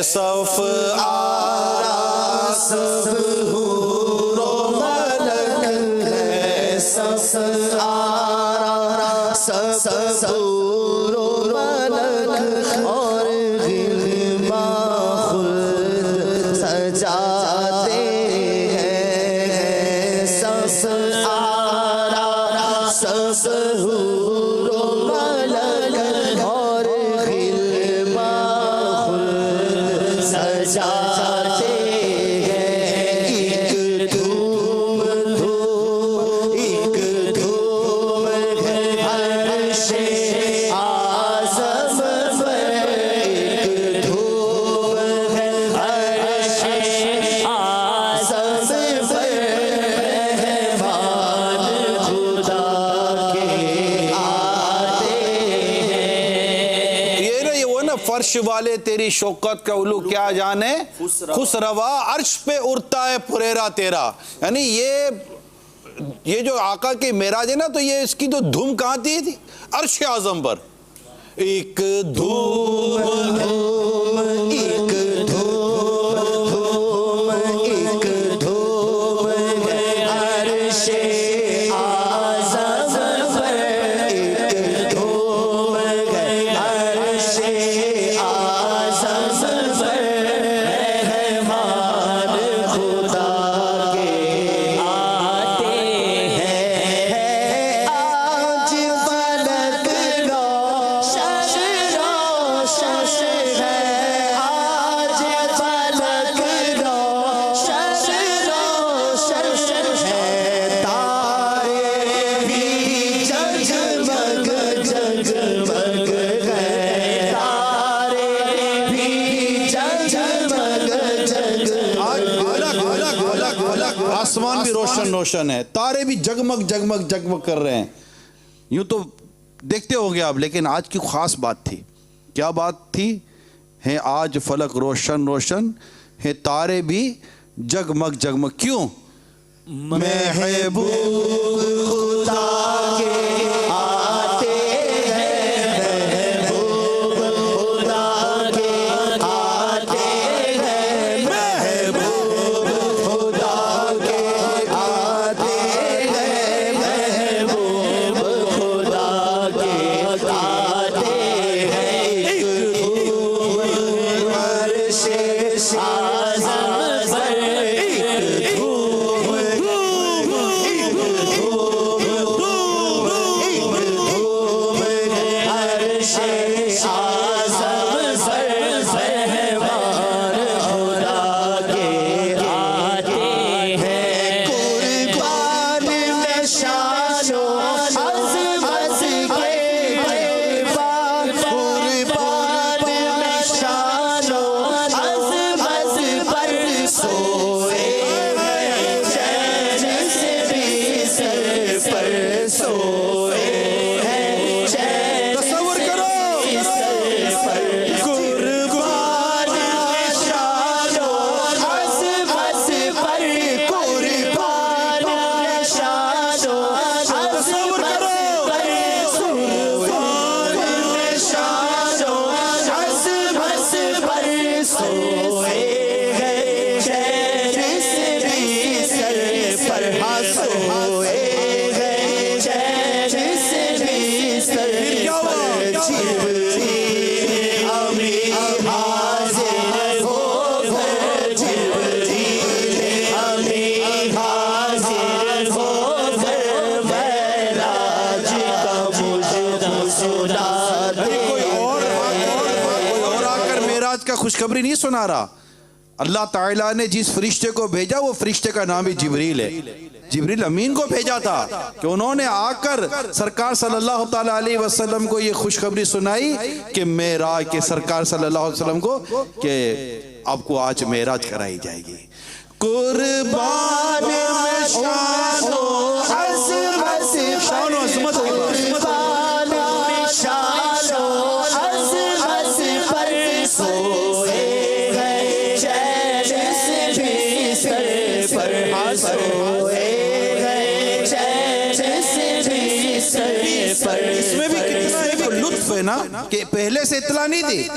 صف آرا سب حور و ملک ہے، صف آرا سب حور و ملک اور غلما خلد سجاتے ہیں، صف آرا سب حور و ملک اور غلما خلد سجاتے ہیں، ایک دھوم ہے عرش اعظم پر، ایک دھوم ہے عرش اعظم پر، مہمان خدا کے آتے ہیں۔ یہ نا وہ نا فرش والے تیری شوکت کا علو کیا جانے، خسروا عرش پہ اڑتا ہے پھریرا تیرا، یعنی یہ جو آقا کی معراج ہے نا، تو یہ اس کی تو دھوم کہاں تھی عرش اعظم پر۔ ایک دھوم ایک دھوم ایک دھوم ہے عرش اعظم پر، ایک دھوم ہے عرش اعظم پر، مہمان خدا کے آتے ہیں، آج فلک روشن ہے، آج فلک روشن ہے، تارے بھی جگمگ جگمگ ہے، تارے بھی جگمگ جگمگ، آسمان بھی روشن ہے، تارے بھی جگمگ جگمگ جگمگ کر رہے ہیں۔ یوں تو دیکھتے ہوں گے آپ، لیکن آج کی خاص بات تھی، کیا بات تھی؟ ہے آج فلک روشن ہے، تارے بھی جگمگ جگمگ، کیوں؟ محبوب خدا کے آتے ہیں، محبوب خدا کے آتے ہیں، محبوب خدا کے آتے ہیں، محبوب خدا کے آتے ہیں، ایک دھوم عرش اعظم پر، ایک دھوم عرش اعظم پر، مہمان خدا کے آتے ہیں، قربان میں شان و عظمت کے قربان، قربان میں شان و عظمت پر سوئے ہیں، چین سے بھی سر پر سوئے ہیں، چین تصور کرو، قربان میں شان و عظمت پر، قربان میں شان و عظمت پر، قربان میں شان و عظمت پر سوئے ہیں، چین سے بھی سر پر سوئے ہیں، چین سے بھی سر پر، جبریل امین حاضر ہو کر، جبریل امین حاضر ہو کر، معراج کا مجھے سناتے ہیں۔ کوئی اور آ کر معراج کا خوشخبری نہیں سنا رہا، اللہ تعالیٰ نے جس فرشتے کو بھیجا وہ فرشتے کا نام بھی جبریل ہے، جبریل امین کو بھیجا تھا کہ انہوں نے آ کر سرکار صلی اللہ تعالیٰ علیہ وسلم کو یہ خوشخبری سنائی کہ معراج کے سرکار صلی اللہ علیہ وسلم کو کہ آپ کو آج معراج کرائی جائے گی۔ قربان میں شان و عظمت، شان و عظمت، قربان میں شان و عظمت پر سوئے ہیں، چین سے بھی سر پر سوئے ہیں، چین سے بھی سر پر۔ اس میں بھی کتنا ایک لطف ہے نا کہ پہلے سے اطلاع نہیں تھی،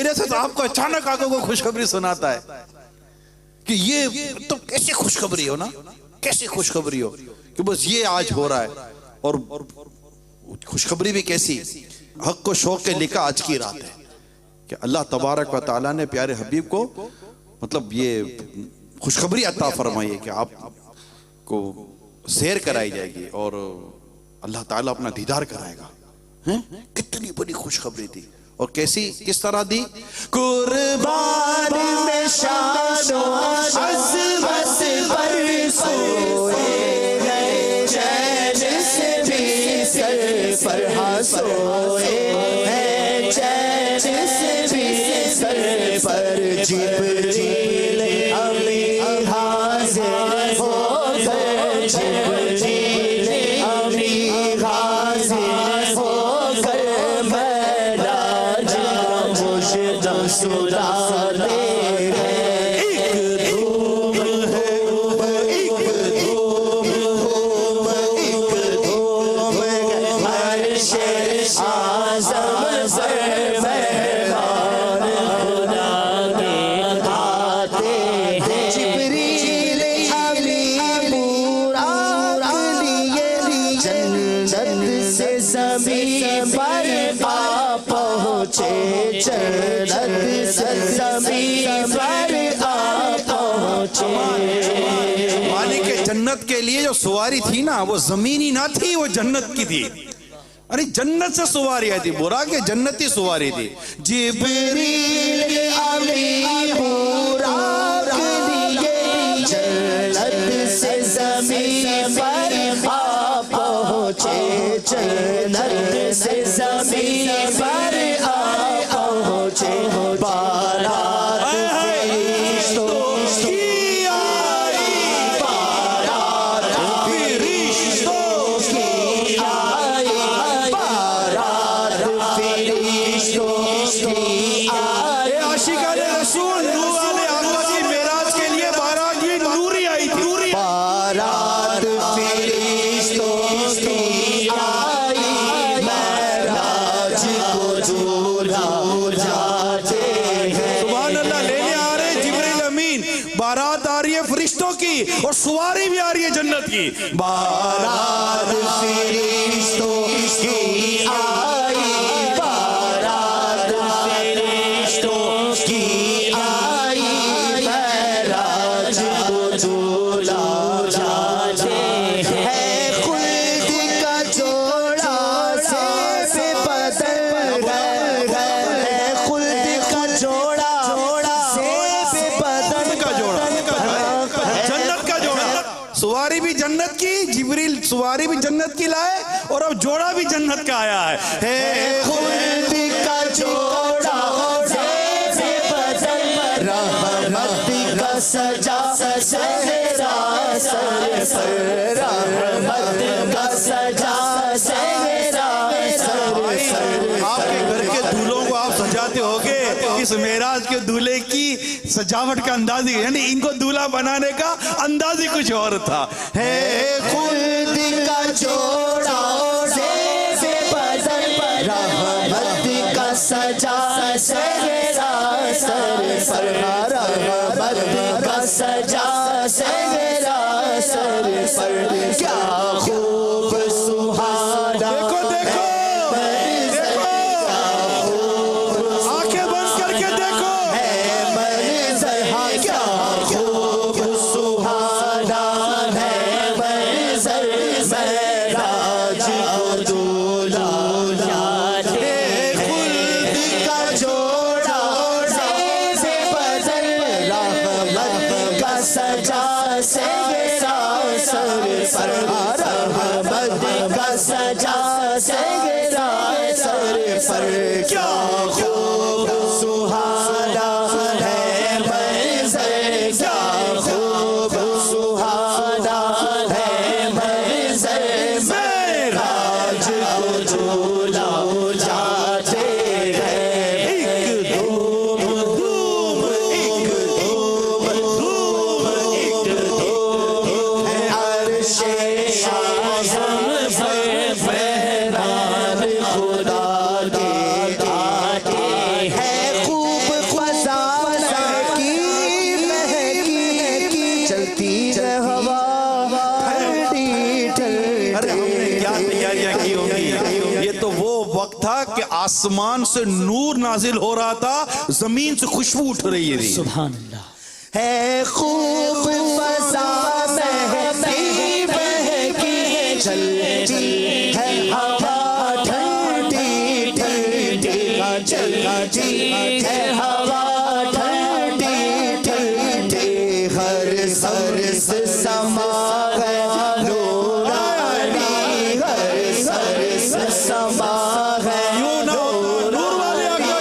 میرے ساتھ آپ کو اچانک آگے کو خوشخبری سناتا ہے کہ یہ تو کیسی خوشخبری ہو نا، کیسی خوشخبری ہو کہ بس یہ آج ہو رہا ہے، اور خوشخبری بھی کیسی، حق و شوق کے لکھا آج کی رات ہے کہ اللہ تبارک و تعالیٰ نے پیارے حبیب کو مطلب یہ خوشخبری عطا فرمائی ہے کہ آپ کو سیر کرائی جائے گی اور اللہ تعالیٰ اپنا دیدار کرائے گا۔ کتنی بڑی خوشخبری تھی، اور کیسی، کس طرح دی؟ قربان میں شان و عظمت پر سوئے ہیں، چین سے بھی سر پر سوئے ہیں، چین سے بھی سر پر جبریل امین حاضر ہو کر، جبریل امین حاضر ہو کر معراج کا مجدہ سنا دے ہیں۔ ایک دھوم ہے، ایک دھوم ہے، عرش اعظم پر مہمان خدا کے آتے ہیں۔ جبریل امین پورا لیے جنت سے زمین پر آ پہنچے، جنت سے زمین پر آ پہنچے۔ مالک جنت کے لیے جو سواری تھی نا وہ زمینی نہ تھی، وہ جنت کی تھی، ارے جنت سے سواری آئی تھی، برا کہ جنتی سواری تھی۔ جبریل امین پورا لیے جنت سے زمین پر آ پہنچے، جنت سے زمین پر آ پہنچے۔ بارات فرشتوں کی آئی، بارات فرشتوں کی آئی، بارات فرشتوں کی آئی۔ عاشقان رسول نور والے آقا کی معراج کے لیے بارات یہ نوری آئی تھی، بارات فرشتوں کی آئی، معراج کو جھولا جاتے ہیں۔ سبحان اللہ، لینے آ رہے جبریل امین، بارات آ رہی ہے فرشتوں کی اور سواری بھی آ رہی ہے جنت کی۔ بارات فرشتوں کی آئی، بارات فرشتوں کی آئی، معراج کو جھولا جاتے ہیں۔ خلد کا جوڑا سے بدل ہے، خلد کا جوڑا سے بدل کا جوڑا، جنت کا جوڑا، سواری بھی جنت کی، جبریل سواری بھی جنت کی لائے اور اب جوڑا بھی جنت کا آیا ہے۔ خلد کا جوڑا سے بدل، رحمت کا سجا سہرا سر پر، رحمت کا سجا سہرا سر پر۔ آپ کے گھر کے دولوں کو آپ سجاتے ہوگے، اس معراج کے دولے کی سجاوٹ کا انداز ہی، یعنی ان کو دولہا بنانے کا انداز ہی کچھ اور تھا۔ ہے خلد کا جوڑا سے بدل، رحمت کا سجا سہرا سر پر، رحمت کا سجا سہرا سر پر۔ کیا خوب سہانا، دیکھو دیکھو دیکھو، آنکھیں بند کر کے دیکھو، کیا خوب سہانا ہے منظر، معراج کو دولہا جاتے ہیں۔ خلد کا جوڑا سے بدل، رحمت کا سجا سہرا سر پر، آسمان سے نور نازل ہو رہا تھا، زمین سے خوشبو اٹھ رہی ہے. سبحان اللہ. ہے خوب فضا مہکی بہکی چلتی ہے ہوا ٹھنڈی ٹھنڈی چلتی ہے ہوا ٹھنڈی ٹھنڈی ہر سرس سما ہے نورانی ہر سرس سما ہے نورانی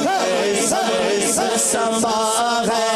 ہر سرس سما ہے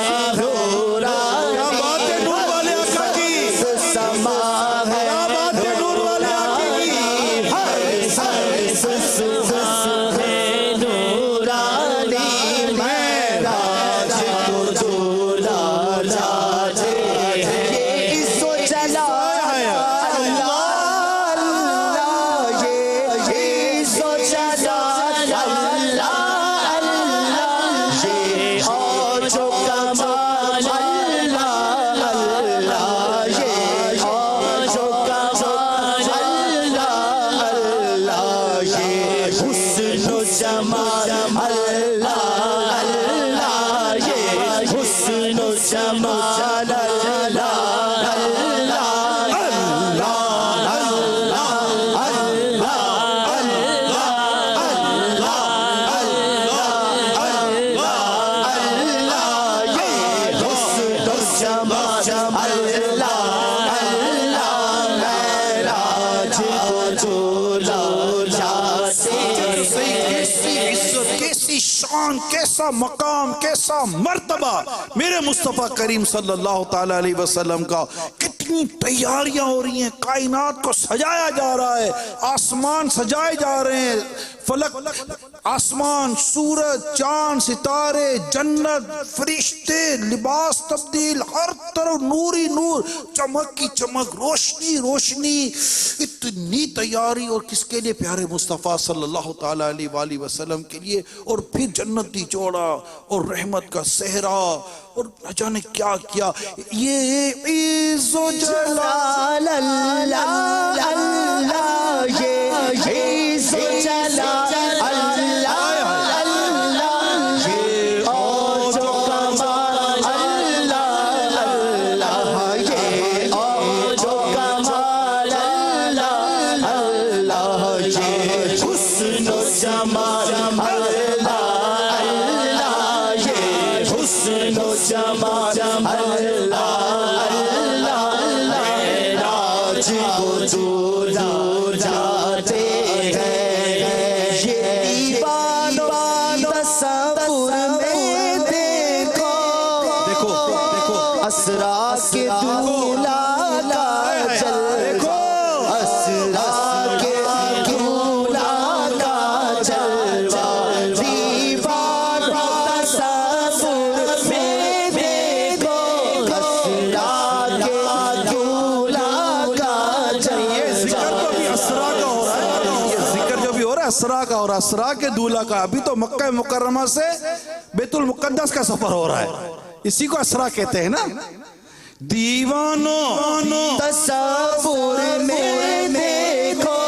کیسا مقام، کیسا مرتبہ میرے مصطفیٰ کریم صلی اللہ تعالیٰ علیہ وسلم کا. کتنی تیاریاں ہو رہی ہیں، کائنات کو سجایا جا رہا ہے، آسمان سجائے جا رہے ہیں، فلک، آسمان، سورج، چاند، ستارے، جنت، فرشتے، لباس تبدیل، ہر طرف نوری نور، چمک کی چمک، روشنی روشنی، اتنی تیاری. اور کس کے لیے؟ پیارے مصطفیٰ صلی اللہ تعالیٰ علیہ وآلہ وسلم کے لیے. اور پھر جنتی جوڑا اور رحمت کا صحرا اور جانے کیا کیا. یہ عز و جلال اللہ اللہ، یہ عز و جلال اللہ اللہ، یہ اوج و کمال اللہ اللہ، یہ اوج و کمال اللہ اللہ، یہ حسن و جمال اللہ اللہ، یہ حسن و جمال اللہ اللہ. راج کو دور جاتے ہیں یہ دیوانوں تصور میں دیکھو اسرا کے دولہ کا جلوہ، اسرا کے دولہ کا جلوہ، دیوانوں تصور میں دیکھو اسرا کے دولہ کا جلوہ. اسرا کا اور اسرا کے دولہ کا. ابھی تو مکہ مکرمہ سے بیت المقدس کا سفر ہو رہا ہے، اسی کو اسرا کہتے ہیں نا. دیوانوں تصور میں دیکھو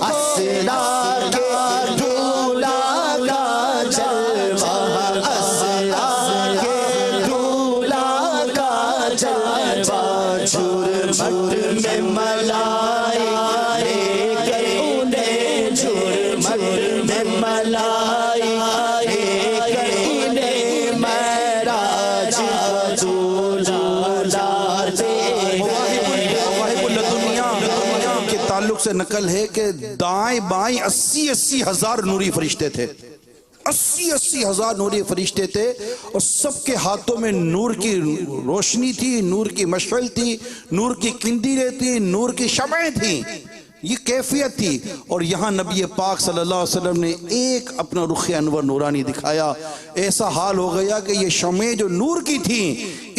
اسرا کے دولہ کا جلوہ، اسرا کے دولہ کا جلوہ. جھرمٹ میں ملائکے ملائکے انہیں معراج دولہ لاتے ہیں. دنیا کے تعلق سے نقل ہے کہ دائیں بائیں 80 ہزار نوری فرشتے تھے، 80 ہزار نوری فرشتے تھے، اور سب کے ہاتھوں میں نور کی روشنی تھی، نور کی مشعل تھی، نور کی قندیلیں تھی، نور کی شمعیں تھیں. یہ کیفیت تھی. اور یہاں نبی پاک صلی اللہ علیہ وسلم نے ایک اپنا رخ انور نورانی دکھایا. ایسا حال ہو گیا کہ یہ شمعیں جو نور کی تھیں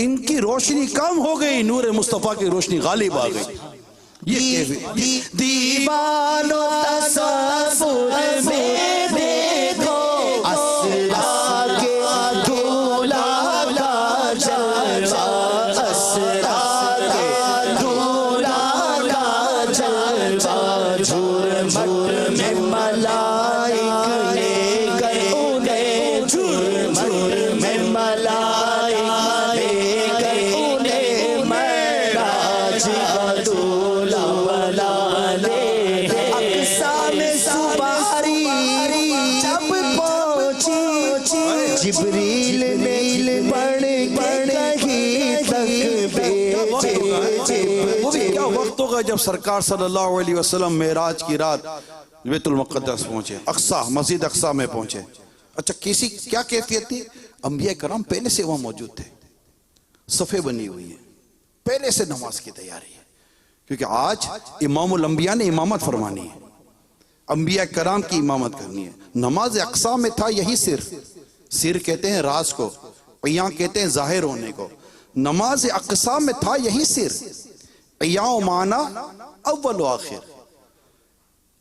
ان کی روشنی کم ہو گئی، نور مصطفیٰ کی روشنی غالب آ گئی. یہ کیفیت. دیوانوں تصور میں دیکھو اسرا کے دولہ کا جلوہ، اسرا کے دولہ کا جلوہ. جھرمٹ میں ملائکے نیل پڑھ کے کہیں تک بھیجے۔ وہ بھی کیا وقت ہوگا جب سرکار صلی اللہ علیہ وسلم معراج کی رات بیت المقدس پہنچے، اقصی مسجد اقصی میں پہنچے۔ اچھا کیا کیفیت تھی؟ انبیاء کرام پہلے سے وہاں موجود تھے، صفیں بنی ہوئی ہیں، پہلے سے نماز کی تیاری ہے، کیونکہ آج امام الانبیاء نے امامت فرمانی ہے، انبیاء کرام کی امامت کرنی ہے۔ نماز اقصی میں تھا یہی سر کہتے ہیں راز کو، عیاں کہتے ہیں ظاہر ہونے کو۔ نماز اقصی میں تھا یہی سر، عیاں و معنی اول و آخر،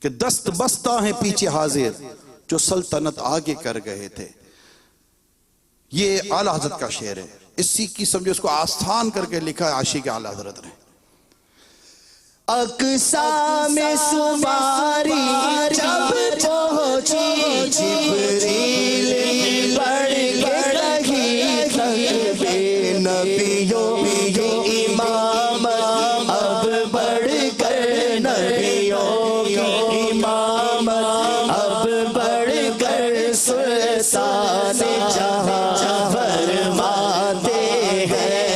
کہ دست بستہ ہیں پیچھے حاضر جو سلطنت آگے کر گئے تھے۔ یہ اعلیٰ حضرت کا شعر ہے، اسی کی سمجھے اس کو آستان کر کے لکھا ہے عاشق اعلیٰ حضرت نے۔ اقصی میں سواری جب پہنچی جبریل پڑھ کے کہیں تک بے نبیوں کی امامت اب بڑھ کر نبیوں کی امامت اب بڑھ کر سلطان جہاں فرماتے ہیں،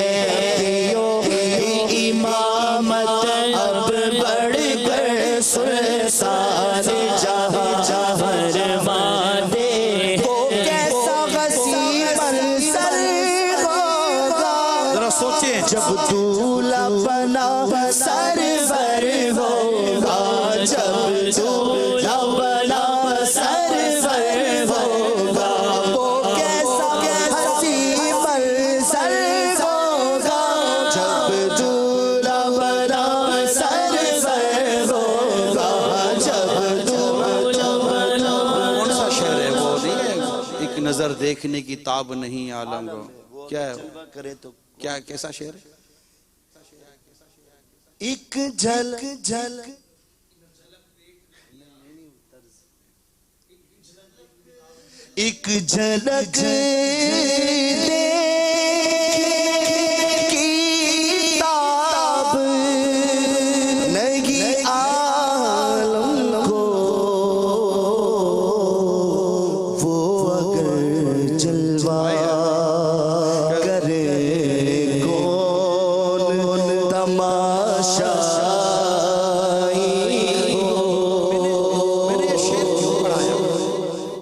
نبیوں کی امامت اب بڑھ کر سلطان جہاں فرماتے ہیں۔ وہ کیسا غصیب منظر ہوگا ذرا سوچیں، جب دولہا بنا سرور ہوگا، جب دولہا بنا سرور ہوگا۔ وہ کیسا حسین منظر ہوگا جب دولہا بنا سرور ہوگا، جب دولہا بنا۔ کون سا شعر ہے وہ؟ نہیں ہے ایک نظر دیکھنے کی تاب نہیں عالم کو، کیا ہے کیا کیسا شعر ہے؟ ایک جھلک جھلک ایک جھلک کی تاب نہیں عالم کو، وہ اگر جلوہ کرے کون تماشا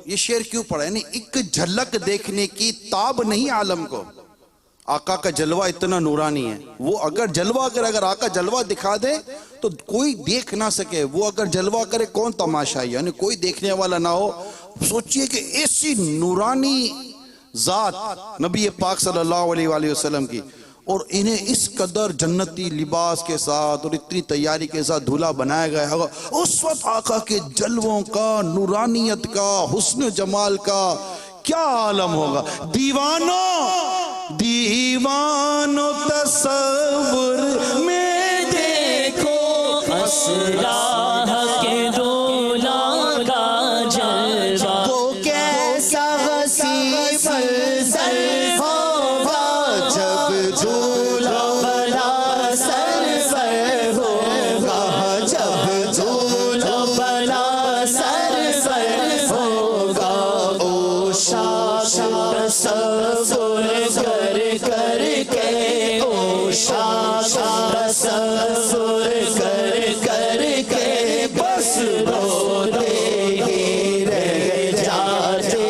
یہ شعر کیوں پڑھا؟ یعنی ایک جھلک دیکھنے کی تاب نہیں عالم کو۔ آقا کا جلوہ اتنا نورانی ہے، وہ اگر جلوہ کرے، اگر آقا جلوہ دکھا دے تو کوئی دیکھ نہ سکے، وہ اگر جلوہ کرے کون تماشائی، یعنی کوئی دیکھنے والا نہ ہو۔ سوچئے کہ ایسی نورانی ذات نبی پاک صلی اللہ علیہ وآلہ وسلم کی، اور انہیں اس قدر جنتی لباس کے ساتھ اور اتنی تیاری کے ساتھ دھولا بنایا گیا ہے۔ اس وقت آقا کے جلووں کا، نورانیت کا، حسن جمال کا کیا عالم ہوگا؟ دیوانوں دیوانوں تصور میں دیکھو اسرار کے دولہا کا جلوہ، وہ کیسا غصیب منظر ہوگا جب دولہا بنا سرور ہوگا، جب دولہا بنا سرور ہوگا۔ او شاہ تصور کر کر کے، او شاہ تصور کر کر کے بس روتے ہی رہ جاتے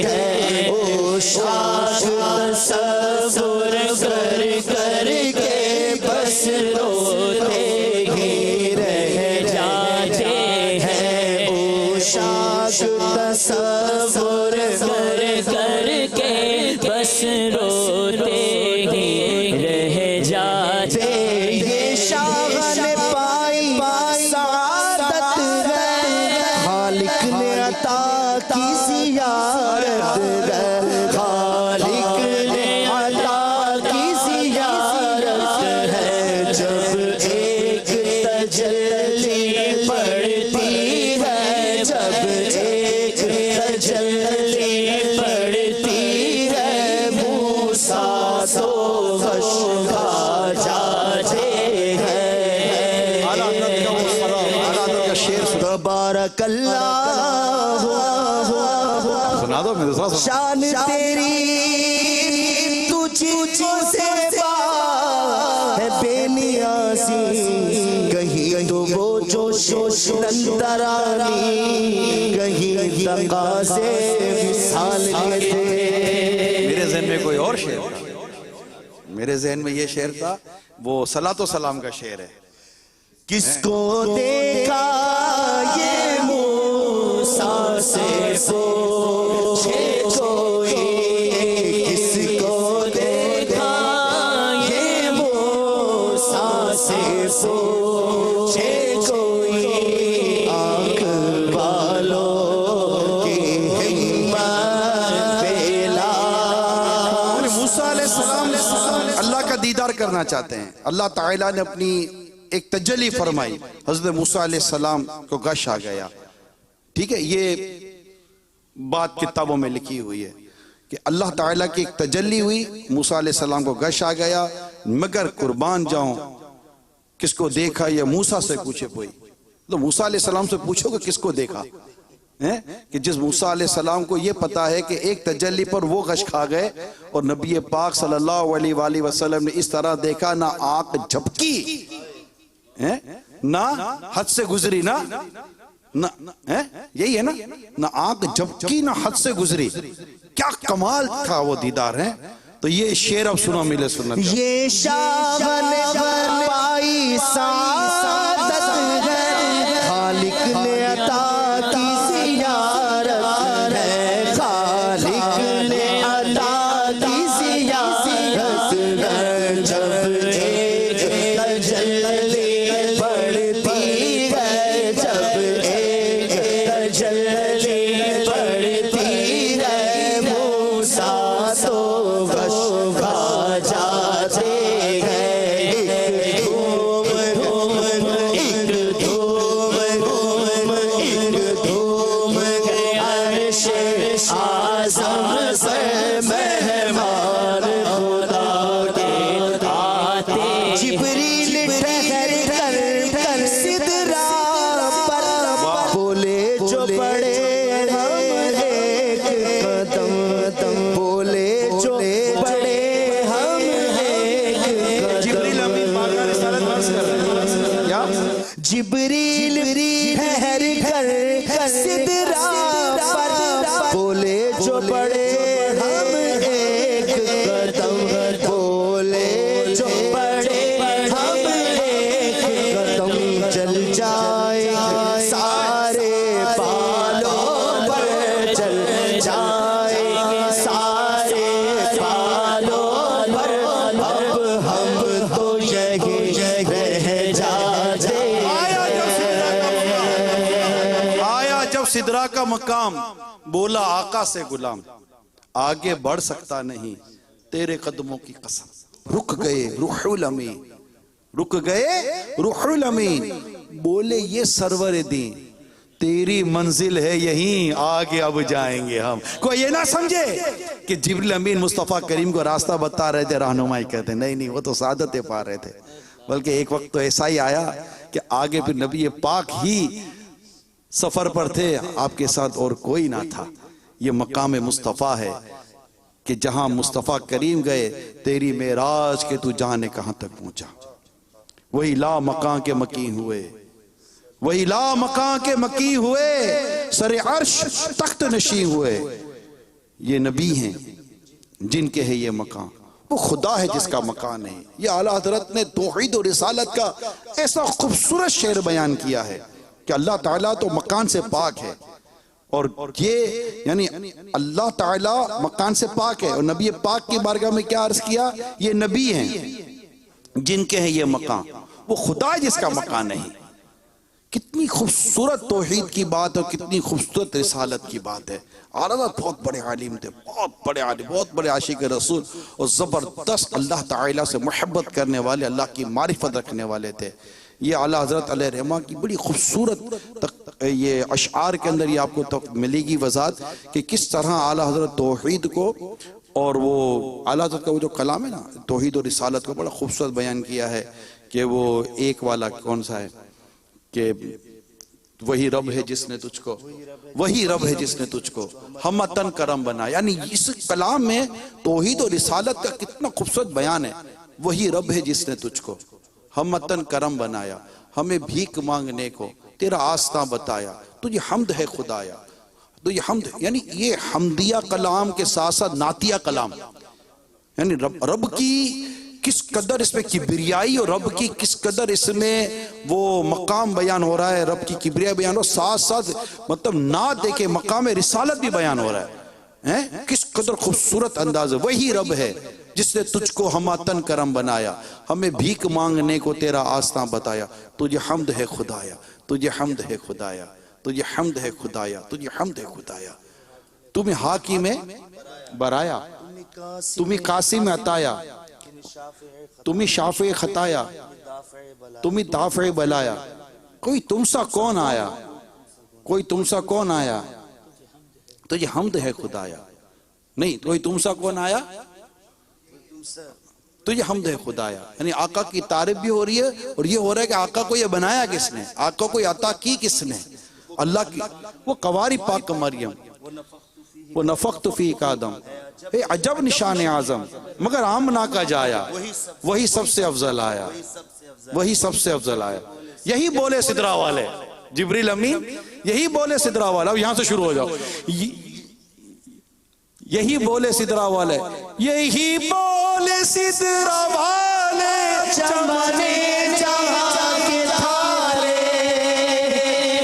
ہیں۔ او شاہ تصور کر کر کے بس روتے ہی رہ جاتے ہیں۔ او شاہ تصور کر کر کے بس روتے ہی رہ جاتے۔ یہ شاہ نے پائی سعادت ہے، خالق نے عطا کی زیارت ہے، خالق نے عطا کی زیارت ہے۔ جب ایک تجلی پڑتی ہے، جب ایک تجلی پڑتی ہے، موسیٰ تو غش کھا جاتے ہیں۔ اعلیٰ حضرت کا وہ سلام، اعلیٰ حضرت کا شعر تبارک اللہ سنا دو، میں دوسرا سنا۔ شان تیری تجھ سے ہے بے نیازی، کہیں تو وہ جوش نندرانی، کہیں تقاضے وصال کے تھے۔ میرے ذہن میں کوئی اور شعر تھا، میرے ذہن میں یہ شعر تھا، وہ صلاۃ و سلام کا شعر ہے۔ کس کو دیکھا یہ موسیٰ سے پوچھے کوئی، کس کو دیکھا یہ موسیٰ سے پوچھے کوئی، آنکھ والوں کی ہمت بیلا۔ موسیٰ علیہ السلام اللہ کا دیدار کرنا چاہتے ہیں، اللہ تعالیٰ نے اپنی ایک تجلی فرمائی، حضرت موسیٰ علیہ السلام کو غش آ گیا، ٹھیک ہے، یہ بات کتابوں میں لکھی ہوئی ہے کہ اللہ تعالیٰ کی ایک تجلی ہوئی، موسیٰ علیہ السلام کو غش آ گیا، مگر قربان جاؤں کس کو دیکھا یہ موسیٰ سے پوچھے کوئی۔ تو موسیٰ علیہ السلام سے پوچھو کہ کس کو دیکھا، کہ جس موسیٰ علیہ السلام کو یہ پتا ہے کہ ایک تجلی پر وہ غش کھا گئے، اور نبی پاک صلی اللہ علیہ وآلہ وسلم نے اس طرح دیکھا، نہ آنکھ جھپکی، نہ حد سے گزری، نہ یہی ہے نا، نہ آنکھ جھپکی نہ حد سے گزری۔ کیا کمال تھا وہ دیدار ہے۔ تو یہ شعر اب سنا ملے سنت کا۔ یہ شاہن پائی سعادت ہے، خالق نے عطا کی زیارت ہے، خالق نے عطا کی زیارت ہے، جب ایک تجلی بڑھتی ہے، جب ایک تجلی بڑھتی ہے، موسیٰ تو غش کھا جاتے ہیں، ایک دھوم دھوم ایک دھوم دھوم ایک دھوم عرش اعظم سے مہمان خدا کے آتے، جبریل ٹھہر کر سدرا پر بولے جو پڑے ہم ایک قدم، بولے جو پڑے ہم ایک جبریل امین باقی رسالت بس کر رہے ہیں کیا؟ جبریل ٹھہر کر سدرا پر بولے جو پڑے ہم ایک قدم، بولے جو پڑے ہم ایک قدم، چل جائے سارے پالوں پر، چل جائے سارے پالوں پر، اب ہم تو یہی رہ جاتے آیا جب سدرا کا مقام، بولا آقا سے غلام، آگے بڑھ سکتا نہیں تیرے قدموں کی قسم، رک گئے روح الامین، رک گئے روح الامین، بولے یہ سرور دین تیری منزل ہے یہیں، آگے اب جائیں گے ہم۔ کوئی یہ نہ سمجھے کہ جبریل امین مصطفیٰ کریم کو راستہ بتا رہے تھے، رہنمائی کہتے، نہیں وہ تو سعادتیں پا رہے تھے، بلکہ ایک وقت تو ایسا ہی آیا کہ آگے پھر نبی پاک ہی سفر پر تھے، آپ کے ساتھ اور کوئی نہ تھا۔ یہ مقام مصطفیٰ ہے کہ جہاں مصطفیٰ کریم گئے، تیری معراج کے تو جانے کہاں تک پہنچا، وہی لا مکان کے مکین ہوئے، وہی لا مکان کے مکی ہوئے، سر عرش تخت نشین ہوئے۔ یہ نبی ہیں جن کے ہے یہ مکان، وہ خدا ہے جس کا مکان ہے۔ یہ اعلیٰ حضرت نے توحید و رسالت کا ایسا خوبصورت شعر بیان کیا ہے کہ اللہ تعالیٰ تو مکان سے پاک ہے، اور یہ یعنی اللہ تعالیٰ مکان سے پاک ہے، اور نبی پاک کی بارگاہ میں کیا عرض کیا، یہ نبی ہیں جن کے ہے یہ مکان، وہ خدا ہے جس کا مکان نہیں۔ کتنی خوبصورت توحید کی بات اور کتنی خوبصورت رسالت کی بات ہے۔ اعلیٰ بہت بڑے عالم تھے، بہت بڑے عالم، بہت بڑے عاشق رسول، اور زبردست اللہ تعالیٰ سے محبت کرنے والے، اللہ کی معرفت رکھنے والے تھے۔ یہ اعلیٰ حضرت علیہ رحمہ کی بڑی خوبصورت یہ اشعار کے اندر یہ آپ کو ملے گی وضاحت کہ کس طرح اعلیٰ حضرت توحید کو، اور وہ اعلیٰ حضرت کا وہ جو کلام ہے نا توحید و رسالت کو بڑا خوبصورت بیان کیا ہے کہ وہ ایک والا کون سا ہے کہ وہی رب ہے جس نے تجھ کو، وہی رب ہے جس نے تجھ کو ہمتن کرم بنا. یعنی اس کلام میں توحید و رسالت کا کتنا خوبصورت بیان ہے. وہی رب ہے جس نے تجھ کو ہمتن کرم بنایا، ہمیں بھیک مانگنے کو تیرا آستاں بتایا، تجھے حمد ہے خدایا. تو یہ حمد یعنی یہ حمدیہ کلام کے ساتھ ساتھ نعتیہ کلام، یعنی رب کی کس قدر اس میں کبریائی اور رب کی کس قدر اس میں وہ مقام بیان ہو رہا ہے، رب کی کبریائی بیان ہو، ساتھ ساتھ مطلب نعت دے کے مقام رسالت بھی بیان ہو رہا ہے. کس قدر خوبصورت انداز ہے. وہی رب ہے جس نے تجھ کو ہمتن کرم بنایا، ہمیں بھیک مانگنے کو تیرا آستاں بتایا، تجھے حمد ہے خدایا، تجھے حمد ہے خدایا، تجھے حمد ہے خدایا، تجھے حمد ہے خدایا. تمہیں حاکم میں برایا، تمہیں قاسم میں عطایا، تمہیں شافع خطایا، تمہیں دافع بلایا. کوئی تم سا کون آیا، کوئی تم سا کون آیا، تجھے حمد ہے خدایا. نہیں، کوئی تم سا کون آیا، تجھے حمد ہے خدایا. یعنی آقا کی تعریف بھی ہو رہی ہے اور یہ ہو رہا ہے کہ آقا کو یہ بنایا کس نے، آقا کو یہ عطا کی کس نے، اللہ کی. وہ قواری پاک مریم، وہ نفخت فیک آدم، اے عجب نشان اعظم، مگر آمنہ کا جایا، وہی سب سے افضل آیا، وہی سب سے افضل آیا. یہی بولے سدرہ والے، جبریل امین یہی بولے سدرہ والے. اب یہاں سے شروع ہو جاؤ. یہی بولے سدرہ والے، یہی بولے سدرہ والے، چمنے جہاں کے تھالے.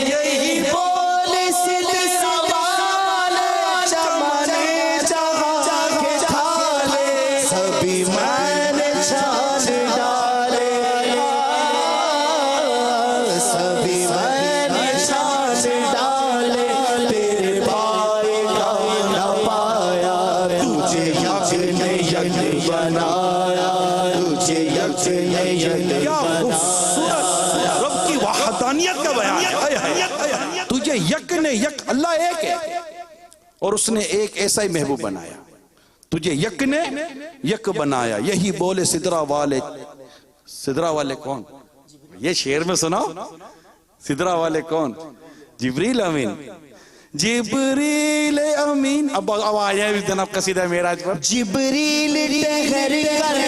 یہی بولے سدرہ والے، چمنے جہاں کے تھالے. سبھی میں نے چھان ڈالے، سبھی میں نے چھان ڈالے. تیرے بھائی کا نہ پایا، تجھے یک نے یک بنایا، تجھے یک نے یک بنایا. رب کی وحدانیت کا بیان ہے. تجھے یک نے یک، اللہ ایک ہے اور اس نے ایک ایسا ہی محبوب بنایا. تجھے یک نے یک بنایا. یہی بولے سدرہ والے. سدرہ والے کون؟ یہ شعر میں سناؤ. سدرہ والے کون؟ جبریل امین. جبریل امین. اب آیا بھی جناب قصیدہ معراج پر. جبریل ٹہر کر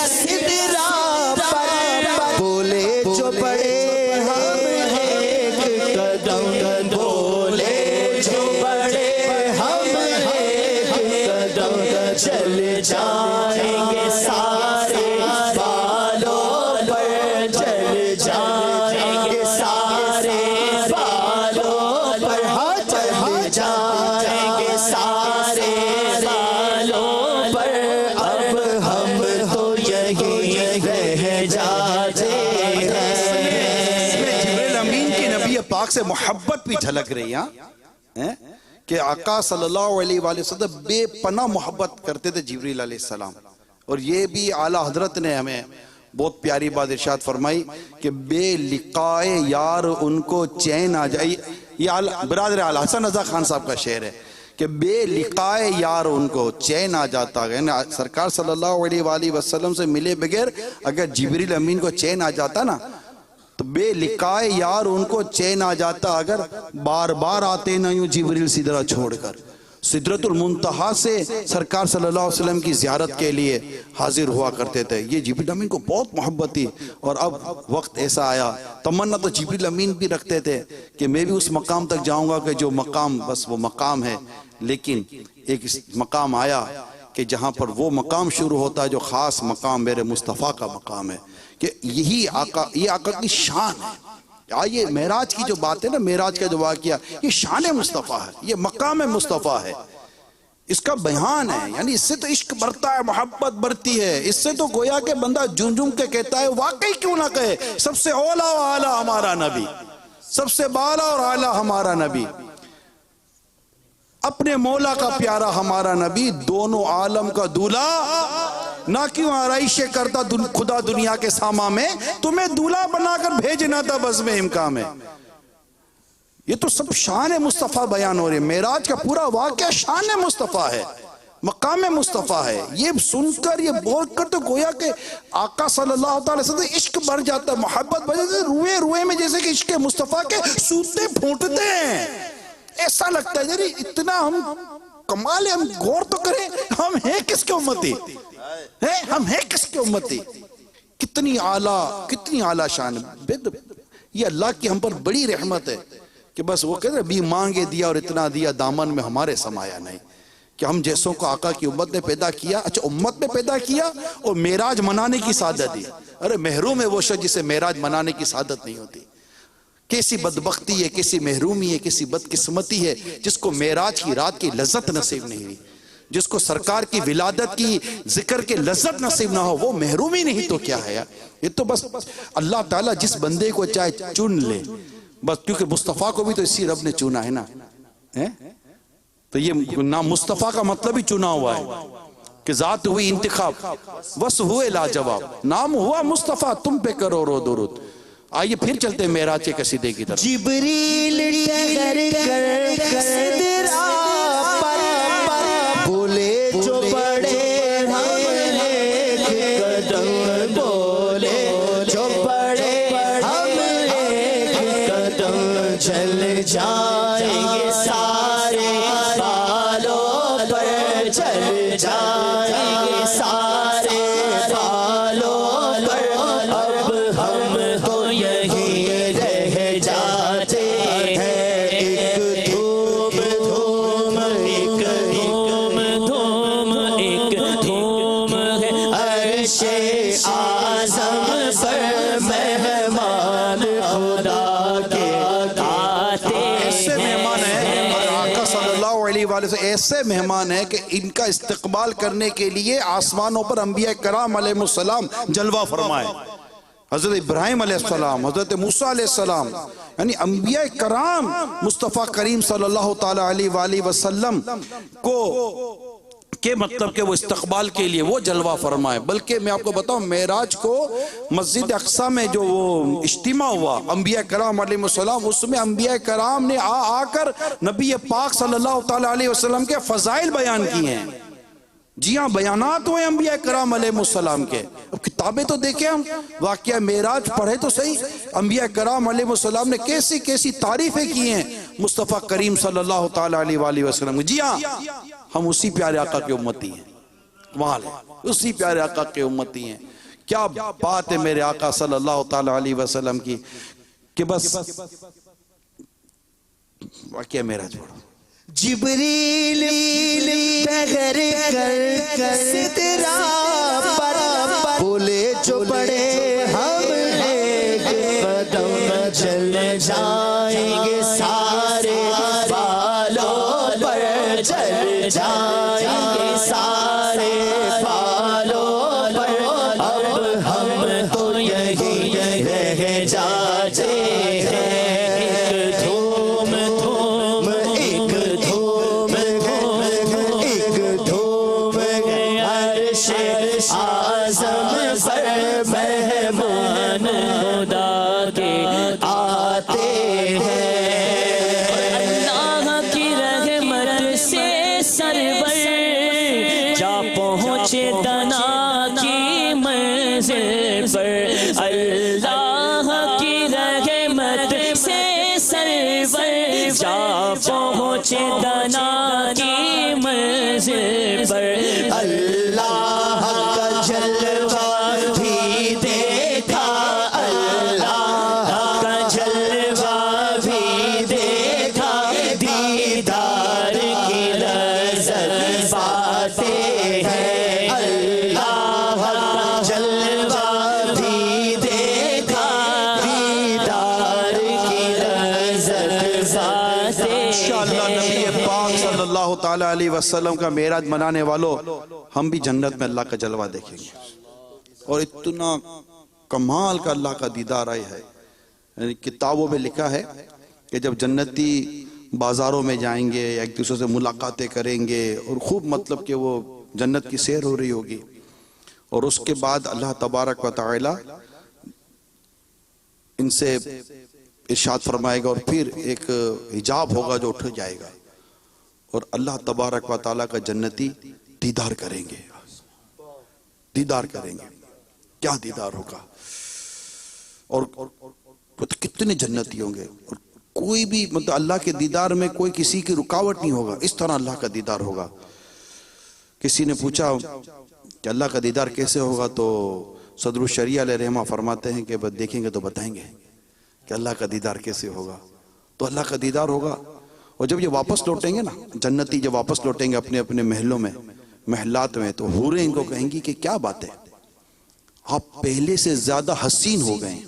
سدرہ پر بولے جو بڑے ہم ایک قدم، بولے جو بڑے ہم ایک قدم چل جائیں گے سارے بالوں پر، چل جائیں گے سارے بالوں پر، چل جائیں گے سارے بالوں پر. اب ہم تو یہی رہ جاتے ہیں. جبریل امین کی نبی پاک سے محبت بھی جھلک رہی ہے کہ آقا صلی اللہ علیہ وآلہ وسلم بے پناہ محبت کرتے تھے جبریل علیہ السلام. اور یہ بھی اعلیٰ حضرت نے ہمیں بہت پیاری بات ارشاد فرمائی کہ بے لقائے یار ان کو چین آ جائے. یہ برادر اعلیٰ حسن رضا خان صاحب کا شعر ہے کہ بے لقائے یار ان کو چین آ جاتا ہے. سرکار صلی اللہ علیہ وآلہ وسلم سے ملے بغیر اگر جبریل امین کو چین آ جاتا نا تو بے لقائے یار ان کو چین آ جاتا. اگر بار بار آتے نہ یوں جبریل سدرہ چھوڑ کر. سدرۃ المنتہا سے سرکار صلی اللہ علیہ وسلم کی زیارت کے لیے حاضر ہوا کرتے تھے. یہ جبریل امین کو بہت محبت تھی. اور اب وقت ایسا آیا، تمنا تو جبریل امین بھی رکھتے تھے کہ میں بھی اس مقام تک جاؤں گا کہ جو مقام بس وہ مقام ہے. لیکن ایک مقام آیا کہ جہاں پر وہ مقام شروع ہوتا ہے جو خاص مقام میرے مصطفیٰ کا مقام ہے کہ یہی آقا، یہ آقا کی شان ہے. یہ معراج کی جو بات ہے نا، معراج کا جو واقعہ، یہ شان مصطفیٰ ہے، یہ مقام مصطفیٰ ہے، اس کا بیان ہے. یعنی اس سے تو عشق بڑھتا ہے، محبت بڑھتی ہے. اس سے تو گویا کہ بندہ جھوم جھوم کے کہتا ہے واقعی کیوں نہ کہے سب سے اولا و اعلیٰ ہمارا نبی، سب سے بالا اور اعلیٰ ہمارا نبی، اپنے مولا کا پیارا ہمارا نبی، دونوں عالم کا دولہا. نہ کیوں آرائشیں کرتا خدا دنیا کے ساما میں، تمہیں دولہا بنا کر بھیجنا تھا بس میں امکان میں. یہ تو سب شان مصطفیٰ بیان ہو رہے ہیں. معراج کا پورا واقعہ شان مصطفیٰ ہے. مقام مصطفیٰ ہے. یہ سن کر یہ بول کر تو گویا کہ آقا صلی اللہ علیہ وسلم عشق بڑھ جاتا ہے, محبت بڑھ جاتا ہے, روئے روئے میں جیسے کہ عشق مصطفیٰ کے سوتے پھونٹتے ہیں. ایسا لگتا ہے یعنی اتنا ہم کمال ہے, ہم غور تو کریں, ہم ہیں کس کے امتی, ہم ہیں کس کے امتی. کتنی اعلیٰ شان. یہ اللہ کی ہم پر بڑی رحمت ہے کہ بس وہ کہتے ہیں بھی مانگے دیا اور اتنا دیا, دامن میں ہمارے سمایا نہیں. کہ ہم جیسوں کو آقا کی امت نے پیدا کیا, اچھا امت نے پیدا کیا اور معراج منانے کی سعادت دی. ارے محروم ہے وہ شخص جسے معراج منانے کی سعادت نہیں ہوتی. کیسی بدبختی ہے, کیسی محرومی ہے, کیسی بدقسمتی ہے جس کو معراج کی رات کی لذت نصیب نہیں ہوئی, جس کو سرکار کی ولادت کی ذکر کے لذت نصیب نہ ہو. وہ محرومی نہیں تو کیا ہے یار. یہ تو بس اللہ تعالیٰ جس بندے کو چاہے چن لے بس, کیونکہ مصطفیٰ کو بھی تو اسی رب نے چنا ہے نا. تو یہ نام مصطفیٰ کا مطلب ہی چنا ہوا ہے کہ ذات ہوئی انتخاب, وصف ہوئے لاجواب, نام ہوا مصطفیٰ, تم پہ کرو رو درود. آئیے پھر چلتے ہیں معراج کے قصیدے کی طرف. جبریل ٹھہر کر سدرا پر بولے جو بڑے ہم ایک قدم, بولے جو بڑے ہم ایک قدم چل جائیں گے سارے بالوں پر, چل جائیں گے سارے بالوں پر. اب ہم تو یہی رہ جاتے ہیں, ایک دھوم دھوم, ایک دھوم دھوم, ایک دھوم ہے عرش اعظم پر مہمان خدا کے آتے ایسے مہمان ہیں آقا صلی اللہ علیہ وآلہ وسلم, ایسے مہمان ہیں کہ ان کا استقبال کرنے کے لیے آسمانوں پر انبیاء کرام علیہ السلام جلوہ فرمائے. حضرت ابراہیم علیہ السلام, حضرت موسیٰ علیہ السلام, یعنی انبیاء کرام مصطفیٰ کریم صلی اللہ تعالیٰ علیہ وآلہ وسلم کو کہ مطلب کہ وہ استقبال کے لیے وہ جلوہ فرمائے. بلکہ میں آپ کو بتاؤں معراج کو مسجد اقصی میں جو وہ اجتماع ہوا انبیاء کرام علیہ السلام, اس میں انبیاء کرام نے آ کر نبی پاک صلی اللہ تعالیٰ علیہ وسلم کے فضائل بیان کیے ہیں. جی ہاں, بیانات ہوئے انبیاء کرام علیہ السلام کے. اب کتابیں تو دیکھیں, ہم واقعہ معراج پڑھے تو صحیح, انبیاء کرام علیہ السلام نے کیسی کیسی تعریفیں کی ہیں مصطفیٰ کریم صلی اللہ تعالیٰ علیہ وآلہ وسلم. جی ہاں, ہم اسی پیارے آقا کے امتی ہیں, کمال ہے, اسی پیارے آقا کے امتی ہیں. کیا بات ہے میرے آقا صلی اللہ تعالیٰ علیہ وسلم کی کہ بس واقعہ معراج پڑھو. جبریل ٹھہر کر سدرا پر بولے جو بڑے ہم ایک قدم چل جائیں گے سارے بالوں پر, چل جائیں گے سارے بالوں پر. اب ہم تو یہی رہ جاتے ہیں, ایک دھوم دھوم, ایک دھوم, ایک دھوم عرش اعظم پر مہمان خدا کے آتے ہیں. اللہ کی رحمت سے سرور جا پہنچے دنا کی منزل پر, اللہ کی رحمت سے سرور جا پہنچے دنا کی منزل پر. اللہ کا جلوہ بھی دیکھا, اللہ کا جلوہ بھی دیکھا, دیدار کی لذت پاتے ہیں. اللہ کا جلوہ بھی دیکھا, دیدار کی لذت پاتے ہیں. انشاءاللہ نبی پاک صلی اللہ تعالیٰ علیہ وسلم کا معراج منانے والوں, ہم بھی جنت میں اللہ کا جلوہ دیکھیں گے. اور اتنا کمال کا اللہ کا دیدار آیا ہے. یعنی کتابوں میں لکھا ہے کہ جب جنتی بازاروں میں جائیں گے, ایک دوسرے سے ملاقاتیں کریں گے, اور خوب مطلب کہ وہ جنت کی سیر ہو رہی ہوگی, اور اس کے بعد اللہ تبارک و تعالی ان سے ارشاد فرمائے گا, اور پھر ایک حجاب ہوگا جو اٹھ جائے گا, اور اللہ تبارک و تعالی کا جنتی دیدار کریں گے، دیدار کریں گے، کیا دیدار ہوگا، اور کتنے جنتی ہوں گے، اور کوئی بھی مطلب اللہ کے دیدار میں کوئی کسی کی رکاوٹ نہیں ہوگا، اس طرح اللہ کا دیدار ہوگا۔ کسی نے پوچھا کہ اللہ کا دیدار کیسے ہوگا، تو صدر الشریعہ علیہ رحمہ فرماتے ہیں کہ بس دیکھیں گے تو بتائیں گے کہ اللہ کا دیدار کیسے ہوگا۔ تو اللہ کا دیدار ہوگا، اور جب یہ واپس لوٹیں گے نا، جنتی جب واپس لوٹیں گے اپنے اپنے محلوں میں، محلات میں، تو حوریں ان کو کہیں گی کہ کیا بات ہے، آپ پہلے سے زیادہ حسین ہو گئے ہیں۔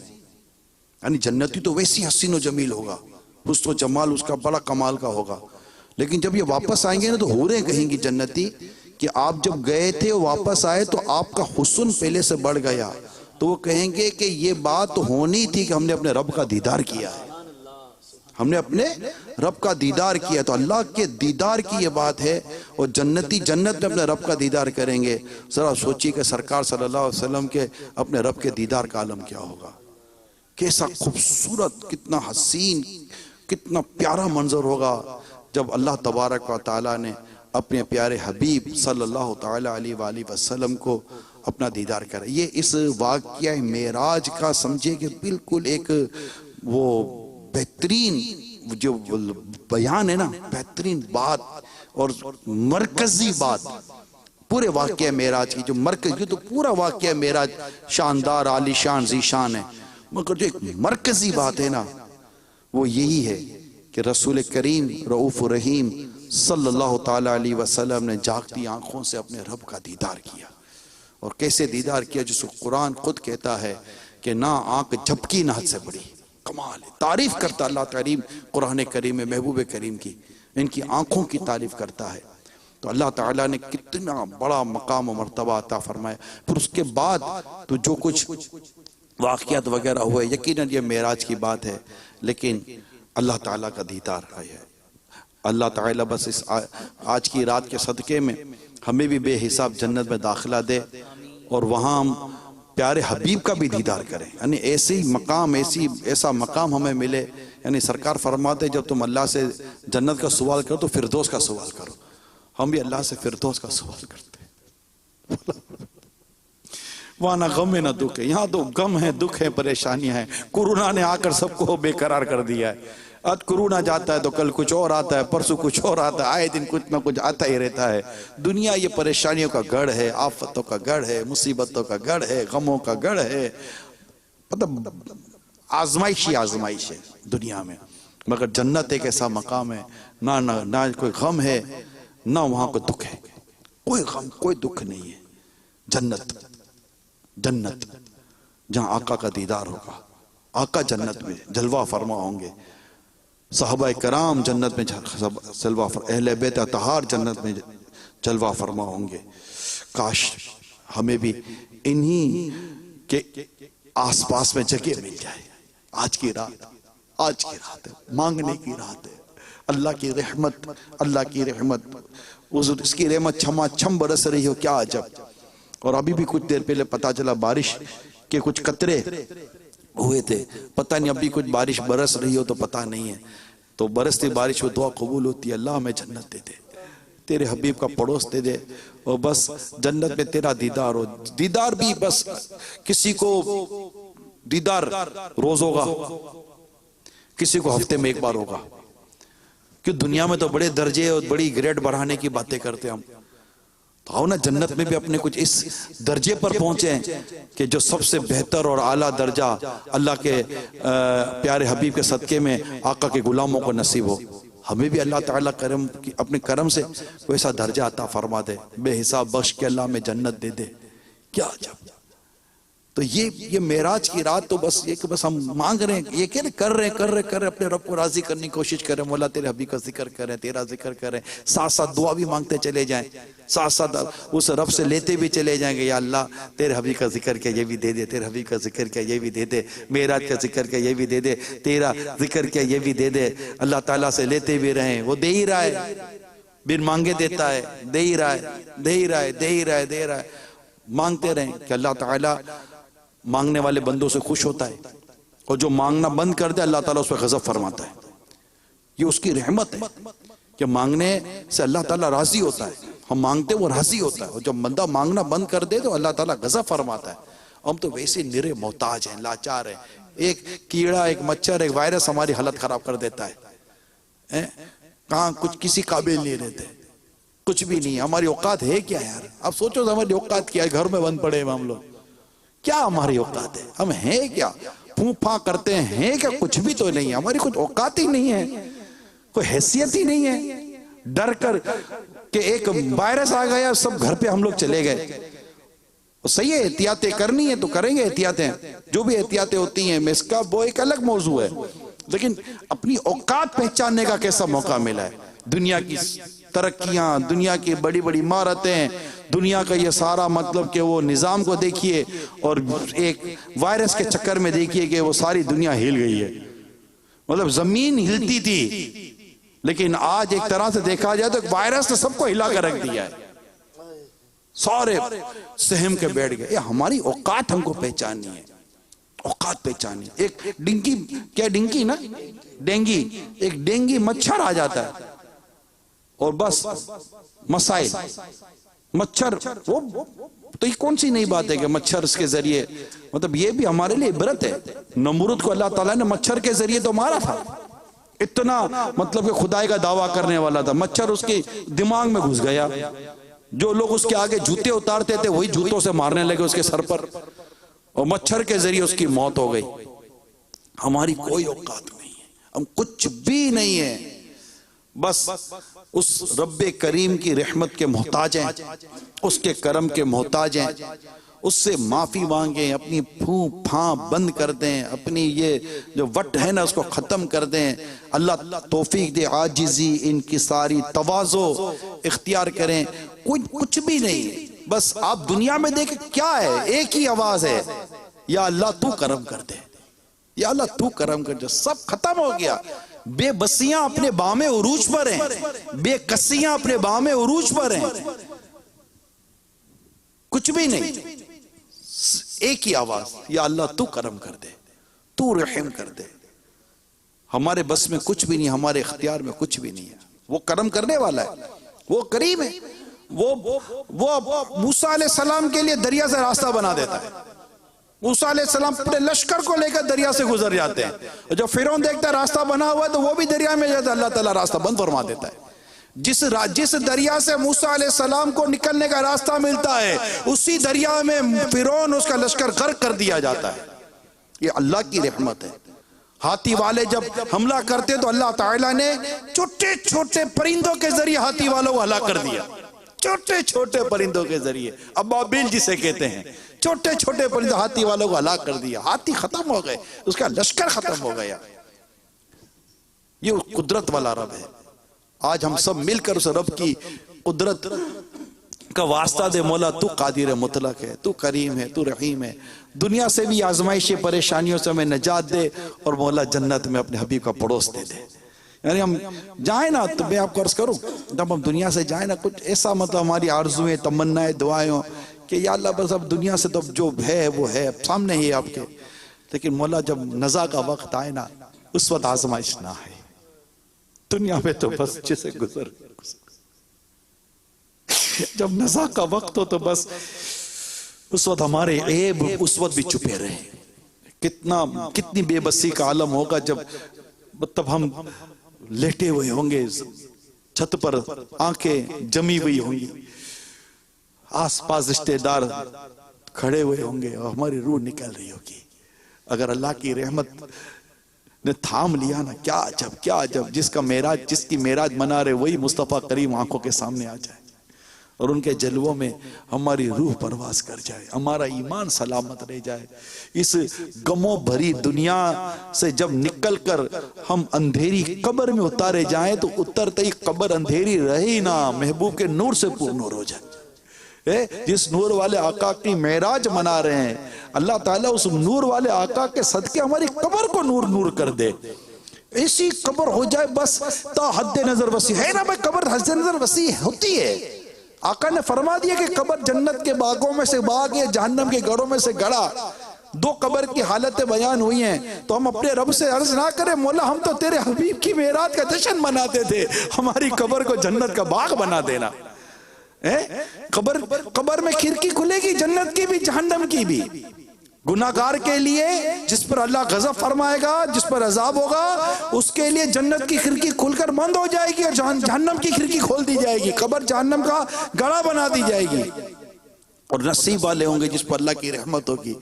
یعنی جنتی تو ویسی حسین و جمیل ہوگا، حسن و جمال اس کا بڑا کمال کا ہوگا، لیکن جب یہ واپس آئیں گے نا تو حوریں کہیں گی جنتی کہ آپ جب گئے تھے واپس آئے تو آپ کا حسن پہلے سے بڑھ گیا، تو وہ کہیں گے کہ یہ بات ہونی تھی کہ ہم نے اپنے رب کا دیدار کیا ہے، ہم نے اپنے رب کا دیدار کیا۔ تو اللہ کے دیدار کی یہ بات ہے، اور جنتی جنت میں اپنے رب کا دیدار کریں گے۔ ذرا سوچیے کہ سرکار صلی اللہ علیہ وسلم کے اپنے رب کے دیدار کا عالم کیا ہوگا، کیسا خوبصورت، کتنا حسین، کتنا پیارا منظر ہوگا جب اللہ تبارک و تعالیٰ نے اپنے پیارے حبیب صلی اللہ تعالیٰ علیہ وآلہ وسلم کو اپنا دیدار کرا۔ یہ اس واقعہ معراج کا سمجھے کہ بالکل ایک وہ بہترین جو بیان ہے نا، بہترین بات اور مرکزی بات پورے واقعہ معراج کی، جو مرکز، یہ تو پورا واقعہ معراج شاندار، عالی شان، ذی شان ہے، مگر جو ایک مرکزی بات ہے نا وہ یہی ہے کہ رسول کریم رؤوف الرحیم صلی اللہ تعالیٰ علیہ وسلم نے جاگتی آنکھوں سے اپنے رب کا دیدار کیا، اور کیسے دیدار کیا، جس کو قرآن خود کہتا ہے کہ نہ آنکھ جھپکی نہ حد سے بڑی، کمال ہے، تعریف کرتا اللہ کریم قرآن کریم میں محبوب کریم کی، ان کی آنکھوں کی تعریف کرتا ہے۔ تو اللہ تعالیٰ نے کتنا بڑا مقام و مرتبہ عطا فرمایا۔ پھر اس کے بعد تو جو کچھ واقعات وغیرہ ہوئے، یقیناً یہ معراج کی بات ہے، لیکن اللہ تعالیٰ کا دیدار ہے۔ اللہ تعالیٰ بس اس آج کی رات کے صدقے میں ہمیں بھی بے حساب جنت میں داخلہ دے، اور وہاں ہم پیارے حبیب کا بھی دیدار کریں، یعنی ایسی مقام، ایسا مقام ہمیں ملے۔ یعنی سرکار فرماتے جب تم اللہ سے جنت کا سوال کرو تو فردوس کا سوال کرو، ہم بھی اللہ سے فردوس کا سوال کرتے ہیں۔ وہاں نہ غم ہے نہ دکھ ہے، یہاں تو غم ہے، دکھ ہے، پریشانیاں ہیں۔ کورونا نے آ کر سب کو بے قرار کر دیا ہے، آج کورونا جاتا ہے تو کل کچھ اور آتا ہے، پرسوں کچھ اور آتا ہے، آئے دن کچھ نہ کچھ آتا ہی رہتا ہے۔ دنیا یہ پریشانیوں کا گڑھ ہے، آفتوں کا گڑھ ہے، مصیبتوں کا گڑھ ہے، غموں کا گڑھ ہے، مطلب آزمائش ہے دنیا میں۔ مگر جنت ایک ایسا مقام ہے، نہ کوئی غم ہے، نہ وہاں کوئی دکھ ہے، کوئی غم کوئی دکھ نہیں ہے۔ جنت جہاں آقا کا دیدار ہوگا، آقا جنت میں جلوہ فرما ہوں گے، صحابہ کرام جنت میں جلوہ فرما، اہل بیت اطہار جنت میں جلوہ فرما ہوں گے۔ کاش ہمیں بھی انہی کے آس پاس میں جگہ مل جائے۔ آج کی رات ہے، مانگنے کی رات ہے، اللہ کی رحمت، اس کی رحمت چھما چھم برس رہی ہو، کیا عجب۔ اور ابھی بھی کچھ دیر پہلے پتا چلا بارش کے کچھ قطرے ہوئے تھے، پتہ نہیں ابھی کچھ بارش برس رہی ہو تو پتہ نہیں ہے۔ تو برستی بارش میں دعا قبول ہوتی ہے، اللہ ہمیں جنت دے دے، تیرے حبیب کا پڑوس دے دے، اور بس جنت میں تیرا دیدار ہو۔ دیدار بھی بس کسی کو دیدار روز ہوگا، کسی کو ہفتے میں ایک بار ہوگا، کہ دنیا میں تو بڑے درجے اور بڑی گریڈ بڑھانے کی باتیں کرتے ہیں ہم، تو آؤ نا جنت میں بھی اپنے کچھ اس درجے پر پہنچیں کہ جو سب سے بہتر اور اعلیٰ درجہ اللہ کے پیارے حبیب کے صدقے میں آقا کے غلاموں کو نصیب ہو۔ ہمیں بھی اللہ تعالیٰ اپنے کرم سے ویسا درجہ عطا فرما دے، بے حساب بخش کے اللہ میں جنت دے دے، کیا عجب۔ تو یہ معراج کی رات تو بس یہ کہ بس ہم مانگ رہے ہیں، یہ کہ کر رہے ہیں اپنے رب کو راضی کرنے کی کوشش کریں، مولا تیرے حبیب کا ذکر کریں، تیرا ذکر کریں، ساتھ ساتھ دعا بھی مانگتے چلے جائیں، ساتھ ساتھ اس رب سے لیتے بھی چلے جائیں گے، یا اللہ تیرے حبیب کا ذکر کیا یہ بھی دے دے، تیرے حبیب کا ذکر کیا یہ بھی دے دے، معراج کا ذکر کیا یہ بھی دے دے، تیرا ذکر کیا یہ بھی دے دے۔ اللہ تعالیٰ سے لیتے بھی رہیں، وہ دے ہی رہا ہے، بن مانگے دیتا ہے، دے ہی رہا ہے، مانگتے رہیں کہ اللہ تعالیٰ مانگنے والے بندوں سے خوش ہوتا ہے، اور جو مانگنا بند کر دے اللہ تعالیٰ اس پہ غضب فرماتا ہے۔ یہ اس کی رحمت ہے کہ مانگنے سے اللہ تعالیٰ راضی ہوتا ہے۔ ہم مانگتے وہ راضی ہوتا ہے، اور جب بندہ مانگنا بند کر دے تو اللہ تعالیٰ غضب فرماتا ہے۔ ہم تو ویسے نرے محتاج ہیں، لاچار ہیں، ایک کیڑا، ایک مچھر، ایک وائرس ہماری حالت خراب کر دیتا ہے، کہاں کچھ کسی قابل نہیں رہتے، کچھ بھی نہیں۔ ہماری اوقات ہے کیا یار؟ اب سوچو ہماری اوقات کیا ہے؟ گھر میں بند پڑے ہم لوگ، کیا ہماری اوقات ہے؟ ہم ہیں کیا؟ پھوں پھاں کرتے ہیں کیا؟ کچھ بھی تو نہیں ہے، ہماری کچھ اوقات ہی نہیں ہے، کوئی حیثیت ہی نہیں ہے۔ ڈر کر کہ ایک وائرس آ گیا، سب گھر پہ ہم لوگ چلے گئے۔ صحیح ہے، احتیاطیں کرنی ہے تو کریں گے، احتیاطیں جو بھی احتیاطیں ہوتی ہیں، اس کا وہ ایک الگ موضوع ہے، لیکن اپنی اوقات پہچاننے کا کیسا موقع ملا ہے؟ دنیا کی ترقیاں، دنیا کی بڑی بڑی عمارتیں، دنیا کا یہ سارا مطلب کہ وہ نظام کو دیکھیے، اور ایک وائرس کے چکر میں دیکھیے کہ وہ ساری دنیا ہل گئی ہے۔ مطلب زمین ہلتی تھی، لیکن آج ایک طرح سے دیکھا جائے تو ایک وائرس نے سب کو ہلا کر رکھ دیا ہے، سارے سہم کے بیٹھ گئے۔ یہ ہماری اوقات ہم کو پہچاننی ہے، اوقات پہچاننی ہے۔ ایک ڈنکی، کیا ڈنکی نا، ڈینگی، ایک ڈینگی مچھر آ جاتا ہے اور بس مسائل، مچھر وہ تو یہ کون سی نئی بات ہے کہ مچھر اس کے ذریعے، مطلب یہ بھی ہمارے لیے عبرت ہے۔ نمرود کو اللہ تعالیٰ نے مچھر کے ذریعے تو مارا تھا، اتنا مطلب کہ خدائی کا دعویٰ کرنے والا تھا، مچھر اس کے دماغ میں گھس گیا، جو لوگ اس کے آگے جوتے اتارتے تھے وہی جوتوں سے مارنے لگے اس کے سر پر، اور مچھر کے ذریعے اس کی موت ہو گئی۔ ہماری کوئی اوقات نہیں ہے، ہم کچھ بھی نہیں ہے، بس اس رب کریم کی رحمت کے محتاج ہیں، اس کے کرم کے محتاج ہیں، اس سے معافی مانگیں، اپنی پھوں پھاں بند کر دیں، اپنی یہ جو وٹ ہے نا اس کو ختم کر دیں۔ اللہ توفیق دے، عاجزی، انکساری، تواضع اختیار کریں۔ کچھ بھی نہیں، بس آپ دنیا میں دیکھیں کیا ہے، ایک ہی آواز ہے، یا اللہ تو کرم کر دے، یا اللہ تو کرم کر دے۔ سب ختم ہو گیا، بے بسیاں اپنے بام عروج پر ہیں، بے کسیاں اپنے بام عروج پر ہیں، کچھ بھی نہیں، ایک ہی آواز، یا اللہ تو کرم کر دے، تو رحم کر دے۔ ہمارے بس میں کچھ بھی نہیں، ہمارے اختیار میں کچھ بھی نہیں ہے۔ وہ کرم کرنے والا ہے، وہ کریم ہے، وہ موسیٰ علیہ السلام کے لیے دریا سے راستہ بنا دیتا ہے۔ موسیٰ علیہ السلام اپنے لشکر کو لے کر دریا سے گزر جاتے ہیں، اور جب فرعون دیکھتا ہے راستہ بنا ہوا ہے تو وہ بھی دریا میں جاتا ہے، اللہ تعالیٰ راستہ بند فرما دیتا ہے۔ جس دریا سے موسیٰ علیہ السلام کو نکلنے کا راستہ ملتا ہے، اسی دریا میں فرعون اس کا لشکر غرق کر دیا جاتا ہے۔ یہ اللہ کی رحمت ہے۔ ہاتھی والے جب حملہ کرتے تو اللہ تعالیٰ نے چھوٹے چھوٹے پرندوں کے ذریعے ہاتھی والوں کو ہلاک کر دیا، چھوٹے چھوٹے پرندوں کے ذریعے، ابابیل جسے کہتے ہیں، چھوٹے چھوٹے پرندوں ہاتھی والوں کو ہلاک کر دیا، ہاتھی ختم ہو گئے، اس کا لشکر ختم ہو گیا۔ یہ قدرت والا رب ہے۔ آج ہم سب مل کر اس رب کی قدرت کا واسطہ دے، مولا تو قادر مطلق ہے، تو کریم ہے، تو رحیم ہے، دنیا سے بھی آزمائشی پریشانیوں سے ہمیں نجات دے، اور مولا جنت میں اپنے حبیب کا پڑوس دے دے۔ یعنی ہم جائیں نا، تو میں آپ کو عرض کروں، جب ہم دنیا سے جائیں نا، کچھ ایسا مطلب ہماری آرزویں، تمنائیں، دعائیں ہوں کہ یا اللہ بس اب دنیا سے تو جو ہے وہ ہے، اب سامنے ہی آپ کے، لیکن مولا جب نزا کا وقت آئے نا، اس وقت آزمائش نہ آئے۔ دنیا میں تو بس جسے گزر، جب نزا کا وقت ہو تو بس اس وقت ہمارے عیب اس وقت بھی چھپے رہے۔ کتنی بے بسی کا عالم ہوگا جب مطلب ہم لیٹے ہوئے ہوں گے چھت پر، آنکھیں جمی ہوئی ہوں گی، آس پاس رشتہ دار کھڑے ہوئے ہوں گے اور ہماری روح نکل رہی ہوگی۔ اگر اللہ کی رحمت نے تھام لیا نا، کیا عجب، کیا عجب، جس کی معراج منا رہے وہی مصطفیٰ کریم آنکھوں کے سامنے آ جائے اور ان کے جلووں میں ہماری روح پرواز کر جائے، ہمارا ایمان سلامت رہ جائے۔ اس غموں بھری دنیا سے جب نکل کر ہم اندھیری قبر میں اتارے جائیں تو اترتے ہی قبر اندھیری رہی نہ، محبوب کے نور سے پر نور ہو جائے۔ جس نور والے آقا کی معراج منا رہے ہیں، اللہ تعالیٰ اس نور والے آقا کے صدقے ہماری قبر کو نور نور کر دے، ایسی قبر ہو جائے بس تا حد نظر وسیع ہے نا بھائی، قبر حد نظر وسیع ہوتی ہے۔ آقا نے فرما دیا کہ قبر جنت کے باغوں میں سے باغ ہے، جہنم کے گڑھوں میں سے گڑھا۔ دو قبر کی حالتیں بیان ہوئی ہیں، تو ہم اپنے رب سے عرض نہ کریں مولا ہم تو تیرے حبیب کی معراج کا جشن مناتے تھے، ہماری قبر کو جنت کا باغ بنا دینا۔ قبر میں کھڑکی کھلے گی جنت کی بھی جہنم کی بھی. گناہگار کے لیے جس پر اللہ غضب فرمائے گا، جس پر عذاب ہوگا، اس کے لیے جنت کی کھڑکی کھل کر بند ہو جائے گی اور جہنم کی کھڑکی کھول دی جائے گی. قبر جہنم کا گڑھا بنا دی جائے گی. اور نصیب والے ہوں گے جس پر اللہ کی رحمت ہوگی،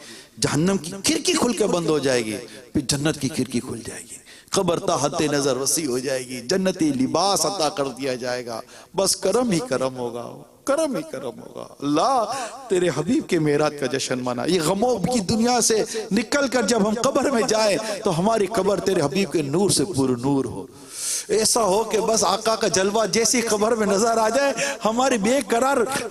جہنم کی کھڑکی کھل کے بند ہو جائے گی، پھر جنت کی کھڑکی کھل جائے گی. قبر تا حد نظر وسیع ہو جائے گی، جنتی لباس عطا کر دیا جائے گا. بس کرم ہی کرم ہوگا، کرم ہی کرم ہوگا. اللہ تیرے حبیب کے معراج کا جشن منا. یہ غموں کی دنیا سے نکل کر جب ہم قبر میں جائیں تو ہماری قبر تیرے حبیب کے نور سے پر نور ہو. ایسا ہو کہ بس آقا کا جلوہ جیسی قبر میں نظر آ جائے، ہمارے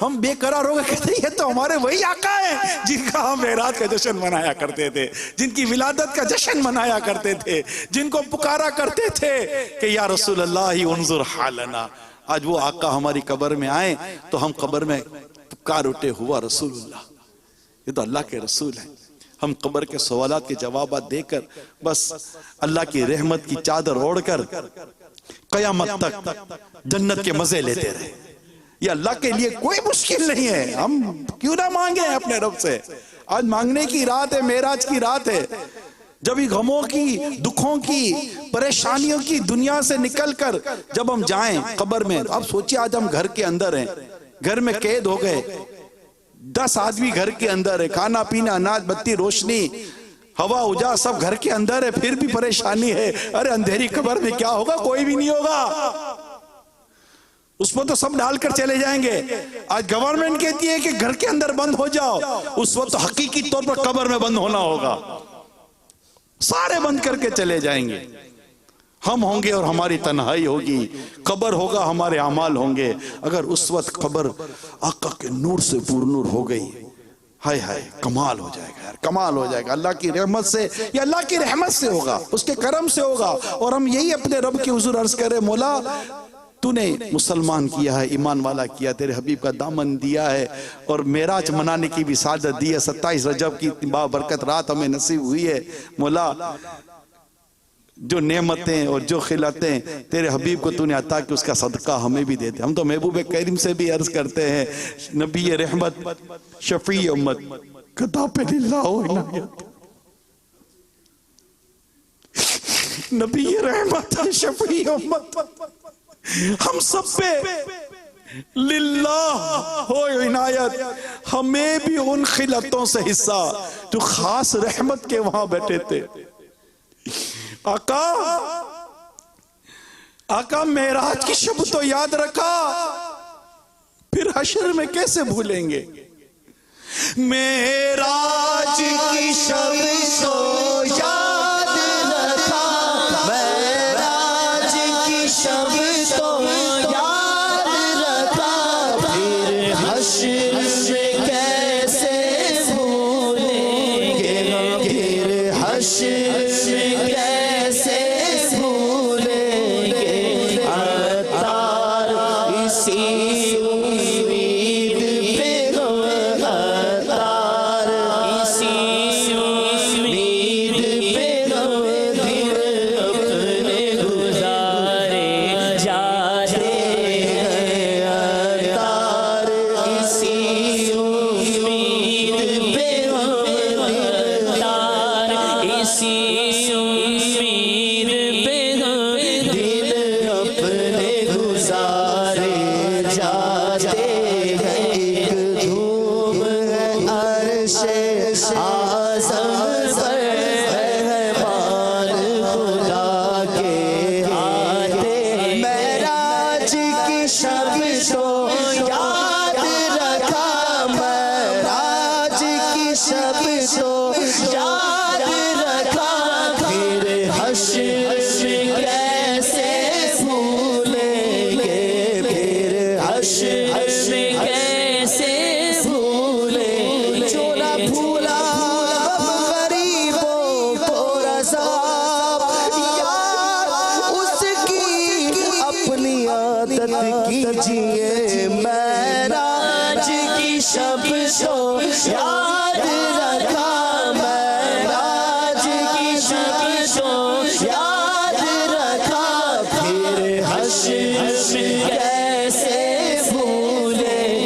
ہم بے قرار ہو گئے، کہتے ہیں یہ تو ہمارے وہی آقا ہیں جن کا ہم معراج کا جشن منایا کرتے تھے، جن کی ولادت کا جشن منایا کرتے تھے، جن کو پکارا کرتے تھے کہ یا رسول اللہ انظر حالنا. آج وہ آقا ہماری قبر میں آئیں تو ہم قبر میں پکار اٹھے ہوا رسول اللہ. یہ تو اللہ کے رسول ہیں. ہم قبر کے سوالات کے جوابات دے کر بس اللہ کی رحمت کی چادر اوڑھ کر قیامت تک جنت کے مزے لیتے رہے. یہ اللہ کے لیے کوئی مشکل نہیں ہے. ہم کیوں نہ مانگیں اپنے رب سے؟ آج مانگنے کی رات ہے، معراج کی رات ہے. جب یہ غموں کی، دکھوں کی، پریشانیوں کی دنیا سے نکل کر جب ہم جائیں قبر میں. اب سوچیں آج ہم گھر کے اندر ہیں، گھر میں قید ہو گئے، 10 آدمی گھر کے اندر ہے، کھانا پینا، اناج بتی، روشنی، ہوا اجا سب گھر کے اندر ہے، پھر بھی پریشانی ہے. ارے اندھیری قبر میں کیا ہوگا؟ کوئی بھی نہیں ہوگا. اس پر تو سب ڈال کر چلے جائیں گے. آج گورنمنٹ کہتی ہے کہ گھر کے اندر بند ہو جاؤ، اس وقت حقیقی طور پر قبر میں بند ہونا ہوگا. سارے بند کر کے چلے جائیں گے. ہم ہوں گے اور ہماری تنہائی ہوگی، قبر ہوگا، ہمارے اعمال ہوں گے. اگر اس وقت قبر آقا کے نور سے پر نور ہو گئی، ہائے ہائے کمال ہو جائے گا یار، کمال ہو جائے گا. اللہ کی رحمت سے، یہ اللہ کی رحمت سے ہوگا، اس کے کرم سے ہوگا. اور ہم یہی اپنے رب کے حضور عرض کریں، مولا تو نے مسلمان کیا ہے، ایمان والا کیا، تیرے حبیب کا دامن دیا ہے اور معراج منانے کی بھی سعادت دی ہے. 27 رجب کی بابرکت رات ہمیں نصیب ہوئی ہے. مولا جو نعمتیں اور جو خلعتیں تیرے حبیب کو تو نے عطا کی، اس کا صدقہ ہمیں بھی دیتے. ہم تو محبوب کریم سے بھی عرض کرتے ہیں، نبی رحمت شفیع امت کتاب اللہ عنایت، نبی رحمت شفیع امت ہم سب پہ للہ ہو عنایت. ہمیں بھی ان خلعتوں سے حصہ جو خاص رحمت کے وہاں بیٹھے تھے. آقا معراج کی شب تو یاد رکھا، پھر حشر میں کیسے بھولیں گے؟ معراج کی شب تو یاد رکھا، معراج کی شب تو یاد رکھا، پھر حشر میں کیسے بھولیں گے، پھر حشر میں کیسے بھولیں گے. عطار اسی امید پہ ہو، عطار اسی امید پہ ہو، دل اپنے گزارے جاتے ہیں. عطار اسی امید پہ ہو، عطار اسی امید پہ ہو، دل اپنے گزارے جاتے ہیں. ایک دھوم ہے عرش اعظم پر، مہمان خدا کے آتے ہیں. معراج کی شب تو یاد رکھا، معراج کی شب تو یاد رکھا، پھر حشر میں کیسے بھولیں گے، پھر حشر میں کیسے بھولیں گے. جو نہ بھولا غریبوں کو رضا، یار اس کی اپنی عادت کیجئے. معراج کی شب تو یاد رکھا، معراج کی شب تو یاد رکھا، پھر حشر میں کیسے بھولیں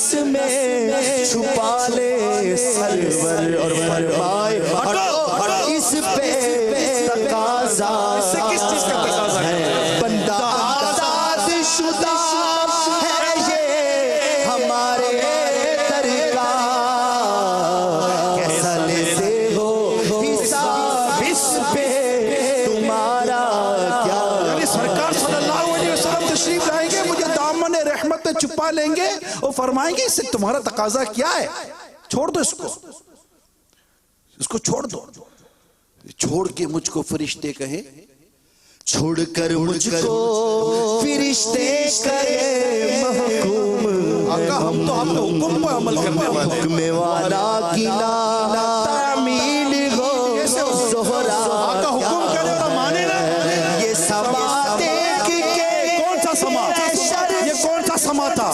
بس میں چھپا لے سرور اور فرمائے اس پہ تقاضا ہے بندہ آزاد شدہ ہے یہ ہمارے درگاہ کیسا لیتے ہو حساب اس پہ تمہارا کیا سرکار صلی اللہ علیہ وسلم تشریف لائیں گے مجھے دامن رحمت میں چھپا لیں گے اور فرمائیں گے اس سے تمہارا تقاضا کیا ہے چھوڑ دو اس کو چھوڑ دو چھوڑ کے مجھ کو فرشتے کہیں چھوڑ کر مجھ کو فرشتے کرے محکوم آقا ہم تو آپ کے حکم پر عمل کرنے والے حکم والا کی لا تعمیل ہو زہرا آقا حکم کرے اور مانے نا یہ سما دیکھ کے کون سا سما یہ کون سا سما تھا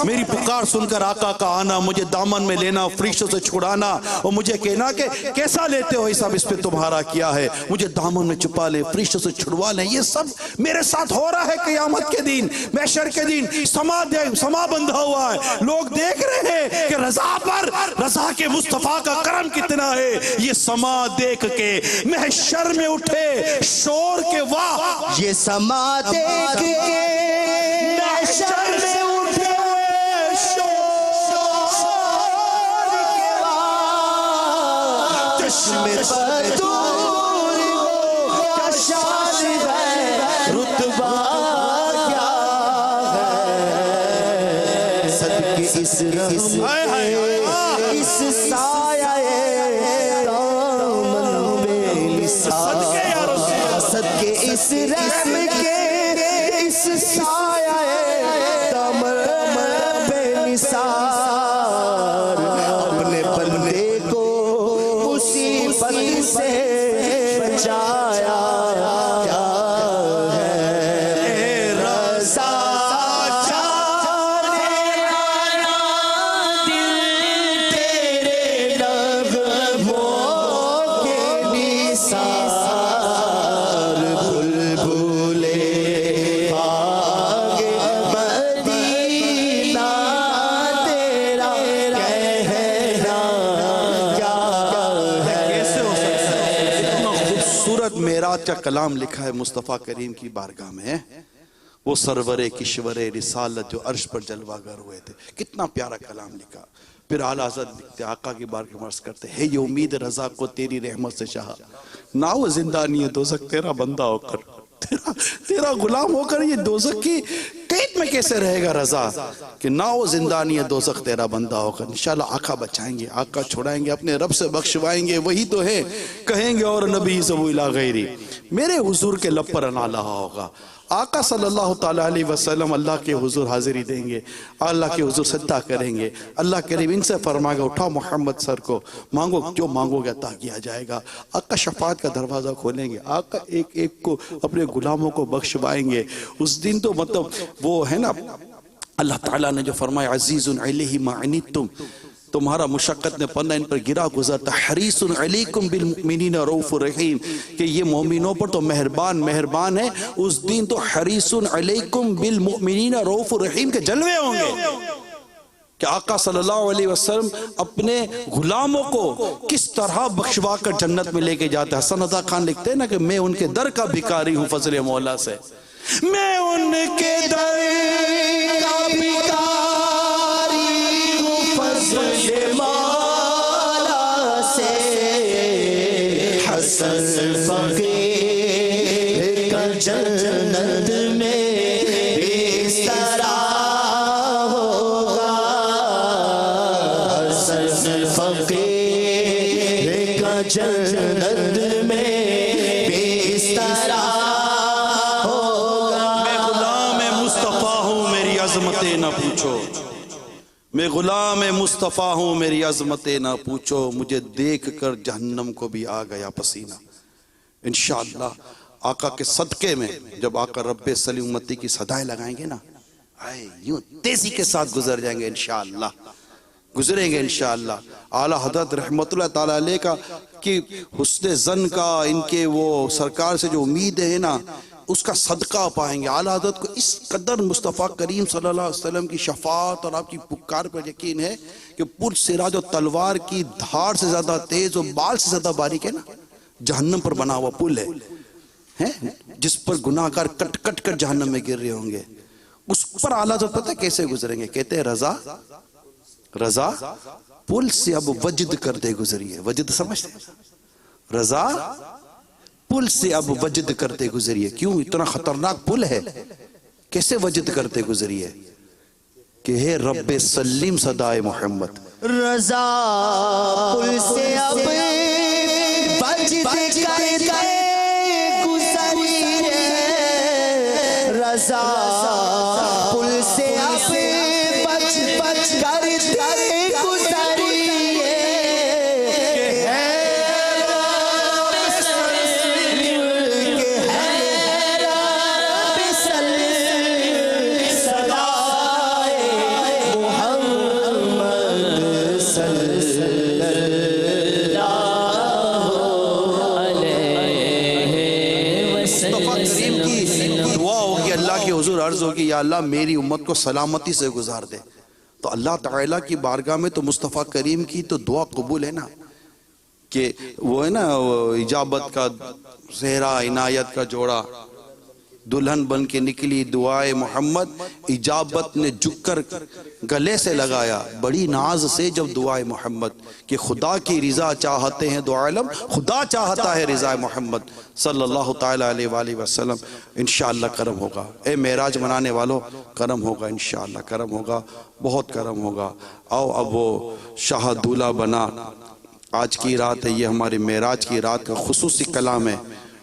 میری پکار سن کر آقا کا آنا مجھے دامن میں لینا فرشتوں سے چھڑانا اور مجھے کہنا کہ کیسا لیتے ہو حساب اس پہ تمہارا کیا ہے مجھے دامن میں چھپا لے فرشتوں سے چھڑوا لیں یہ سب میرے ساتھ ہو رہا ہے قیامت کے دن محشر کے دن سما بندھا ہوا ہے لوگ دیکھ رہے ہیں کہ رضا پر رضا کے مصطفیٰ کا کرم کتنا ہے یہ سما دیکھ کے محشر میں اٹھے شور کے واہ یہ سما دیکھ کے محشر میں اٹھے چشم بدور کا شان ہے رتبہ کیا ہے صدقے اس رحم اس سایہ دامن میں نثار صدقے اس رحم کے اس سایہ دامن میں نثار اپنے بندے کو مصیبت سے بچایا کیا ہے رضا جانے والا دل تیرے نغموں کے نثار بلبلے آگے مدینہ تیرا کہنا کیا ہے کیسے ہو سکتا ہے اتنا خوبصورت معراج کا کلام لکھا ہے مصطفیٰ کریم کی بارگاہ میں وہ سرور کشور رسالت جو عرش پر جلوہ گر ہوئے تھے کتنا پیارا کلام لکھا پھر اعلیٰ حضرت لکھتے آقا کی بارگاہ میں عرض کرتے ہے یہ امید رضا کو تیری رحمت سے شاہ نہ وہ زندانی ہے دوزخ تیرا بندہ ہو کر تیرا غلام ہو کر یہ دوزخ کی قید میں کیسے رہے گا رضا کہ نہ وہ زندانی ہے دوزخ تیرا بندہ ہو کر انشاءاللہ آقا بچائیں گے آقا چھوڑائیں گے اپنے رب سے بخشوائیں گے وہی تو ہے کہیں گے اور نبی سبو الہ غیری میرے حضور کے لب پر انا لہا ہوگا آقا صلی اللہ تعالیٰ علیہ وسلم اللہ کے حضور حاضری دیں گے اللہ کے حضور سجدہ کریں گے اللہ کریم ان سے فرمائے گا اٹھا محمد سر کو مانگو جو مانگو گے عطا کیا جائے گا آقا شفاعت کا دروازہ کھولیں گے آقا ایک ایک کو اپنے غلاموں کو بخشوائیں گے اس دن تو مطلب وہ ہے نا اللہ تعالیٰ نے جو فرمایا عزیز علیہ ما عنتم تمہارا مشقت نے پنہ ان پر گرا گزرتا حریص علیکم بالمؤمنین رؤوف رحیم کہ یہ مومنوں پر تو مہربان ہے اس دن تو حریص علیکم بالمؤمنین رؤوف رحیم کے جلوے ہوں گے کہ آقا صلی اللہ علیہ وسلم اپنے غلاموں کو کس طرح بخشوا کر جنت میں لے کے جاتے ہیں حسن رضا خان لکھتے ہیں نا کہ میں ان کے در کا بھکاری ہوں فضل مولا سے میں ان کے در کا بھکاری ہوں فضل مولا سے حسن فقیر کا جنت میں اس طرح ہوگا حسن فقیر کا جنت میں اس طرح نہ پوچھو میں غلام مصطفیٰ ہوں میری عظمتیں نہ پوچھو مجھے دیکھ کر جہنم کو بھی آ گیا پسینہ انشاءاللہ آقا کے صدقے میں جب آقا رب صلی امتی کی صدائیں لگائیں گے نا یوں تیزی کے ساتھ گزر جائیں گے انشاءاللہ گزریں گے انشاءاللہ اعلیٰ حضرت رحمت اللہ تعالیٰ علیہ کا کہ حسن ظن کا ان کے وہ سرکار سے جو امید ہے نا اس کا صدقہ پائیں گے. اعلیٰ حضرت کو اس قدر مصطفیٰ کریم صلی اللہ علیہ وسلم کی شفاعت اور آپ کی پکار پر یقین ہے کہ پر سراج و تلوار کی دھار سے زیادہ تیز اور بال سے زیادہ باریک ہے نا. جہنم پر بنا ہوا پل ہے جس پر گناہگار کٹ کٹ کر جہنم میں گر رہے ہوں گے. اس پر اعلیٰ حضرت پتہ کیسے گزریں گے؟ کہتے ہیں رضا پل سے اب وجد کرتے گزریے. وجد سمجھتے ہیں؟ رضا پل سے اب وجد کرتے گزریے. کیوں؟ اتنا خطرناک پل ہے. کیسے وجد کرتے گزریے؟ کہ ہے رب سلیم صدائے محمد. رضا پل سے اب وجد کرتے گزریے. رضا پل سے اب بچ کرتے گزریے. عرض ہوگی یا اللہ میری امت کو سلامتی سے گزار دے. تو اللہ تعالیٰ کی بارگاہ میں تو مصطفیٰ کریم کی تو دعا قبول ہے نا. کہ وہ ہے نا اجابت کا صحرا عنایت کا جوڑا دلہن بن کے نکلی دعائے محمد. اجابت نے جھک کر گلے سے لگایا بڑی ناز سے جب دعائے محمد. کہ خدا کی رضا چاہتے ہیں دو عالم, خدا چاہتا ہے رضا محمد صلی اللہ تعالیٰ علیہ وآلہ وسلم. انشاءاللہ کرم ہوگا. اے معراج منانے والوں کرم ہوگا, انشاءاللہ کرم ہوگا, بہت کرم ہوگا. آؤ اب وہ شاہ دولہ بنا. آج کی رات ہے یہ ہماری معراج کی رات کا خصوصی کلام ہے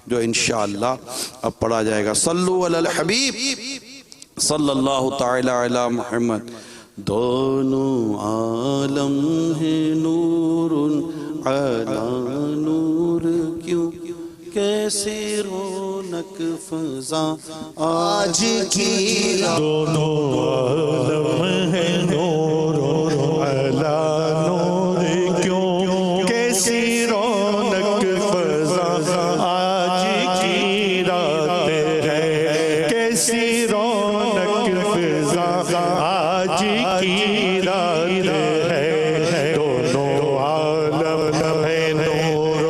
جو انشاءاللہ اب پڑھا جائے گا. صلو علی الحبیب صلی اللہ تعالی علی محمد. دونوں عالم ہیں نور علی نور کیوں کیسے رونق فضا آج کی. دونوں عالم ہیں نور علی نور کیوں کیسی رونق فضا آج کی رات ہے. کیسی رونق فضا آج کی رات ہے. دونوں عالم ہیں نور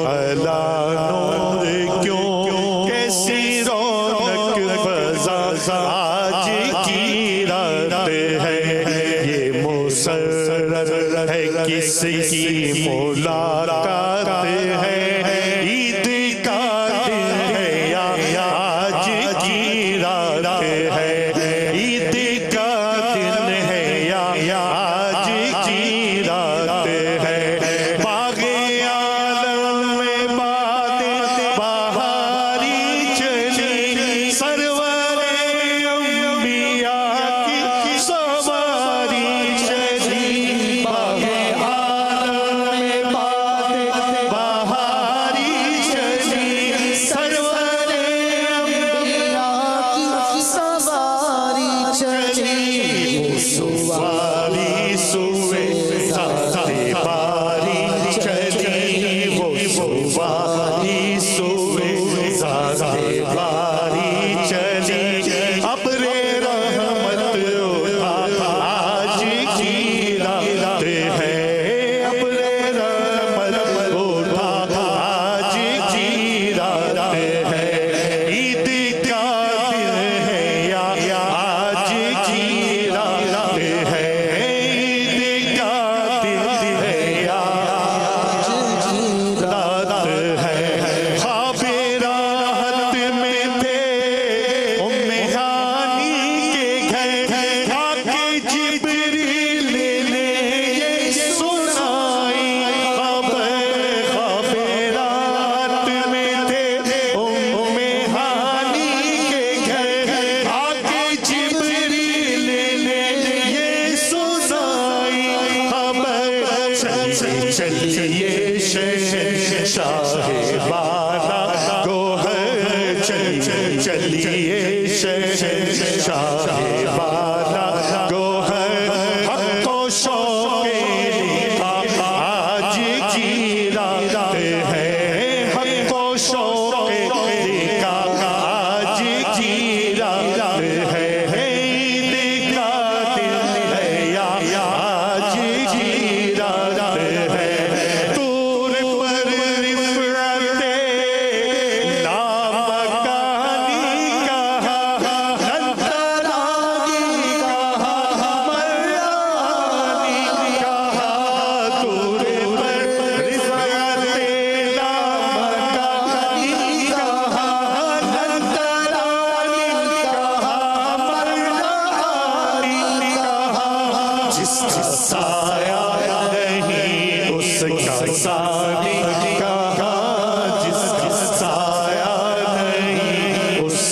علی نور کیوں کیسی رونق فضا آج کی رات ہے. یہ مسرت ہے کس کی ملاقات ہے. عید کا دن ہے یا آج کی رات ہے. عید کا دن ہے یا آج کی رات ہے. باغ عالم میں بادیں بہاری چلی سرور انبیاء کی سواری چلی. باغ عالم میں بادیں بہاری چلی سرور انبیاء کی سواری چلی. سواری سوے ساتے باری چلی. وہ سواری سوے ساتے باری چلی. ابر رحمت آج کی رات ہے. ابر رحمت آج کی رات ہے. عید کا دن ہے یا آج کی رات ہے. عید کا دن ہے یا آج کی رات ہے. خواب راحت میں تھے ام ہانی کے گھر آ کے جبریل نے یہ سنائی خبر. خواب رات میں تھے ام ہانی کے گھر آ کے جبریل نے یہ سنائی خبر. چلیے شہنشاہ بالا گوہر چلیے شہنشاہ بالا گوہر. حق و شوق آج کی رات ہے. حق و شوق آج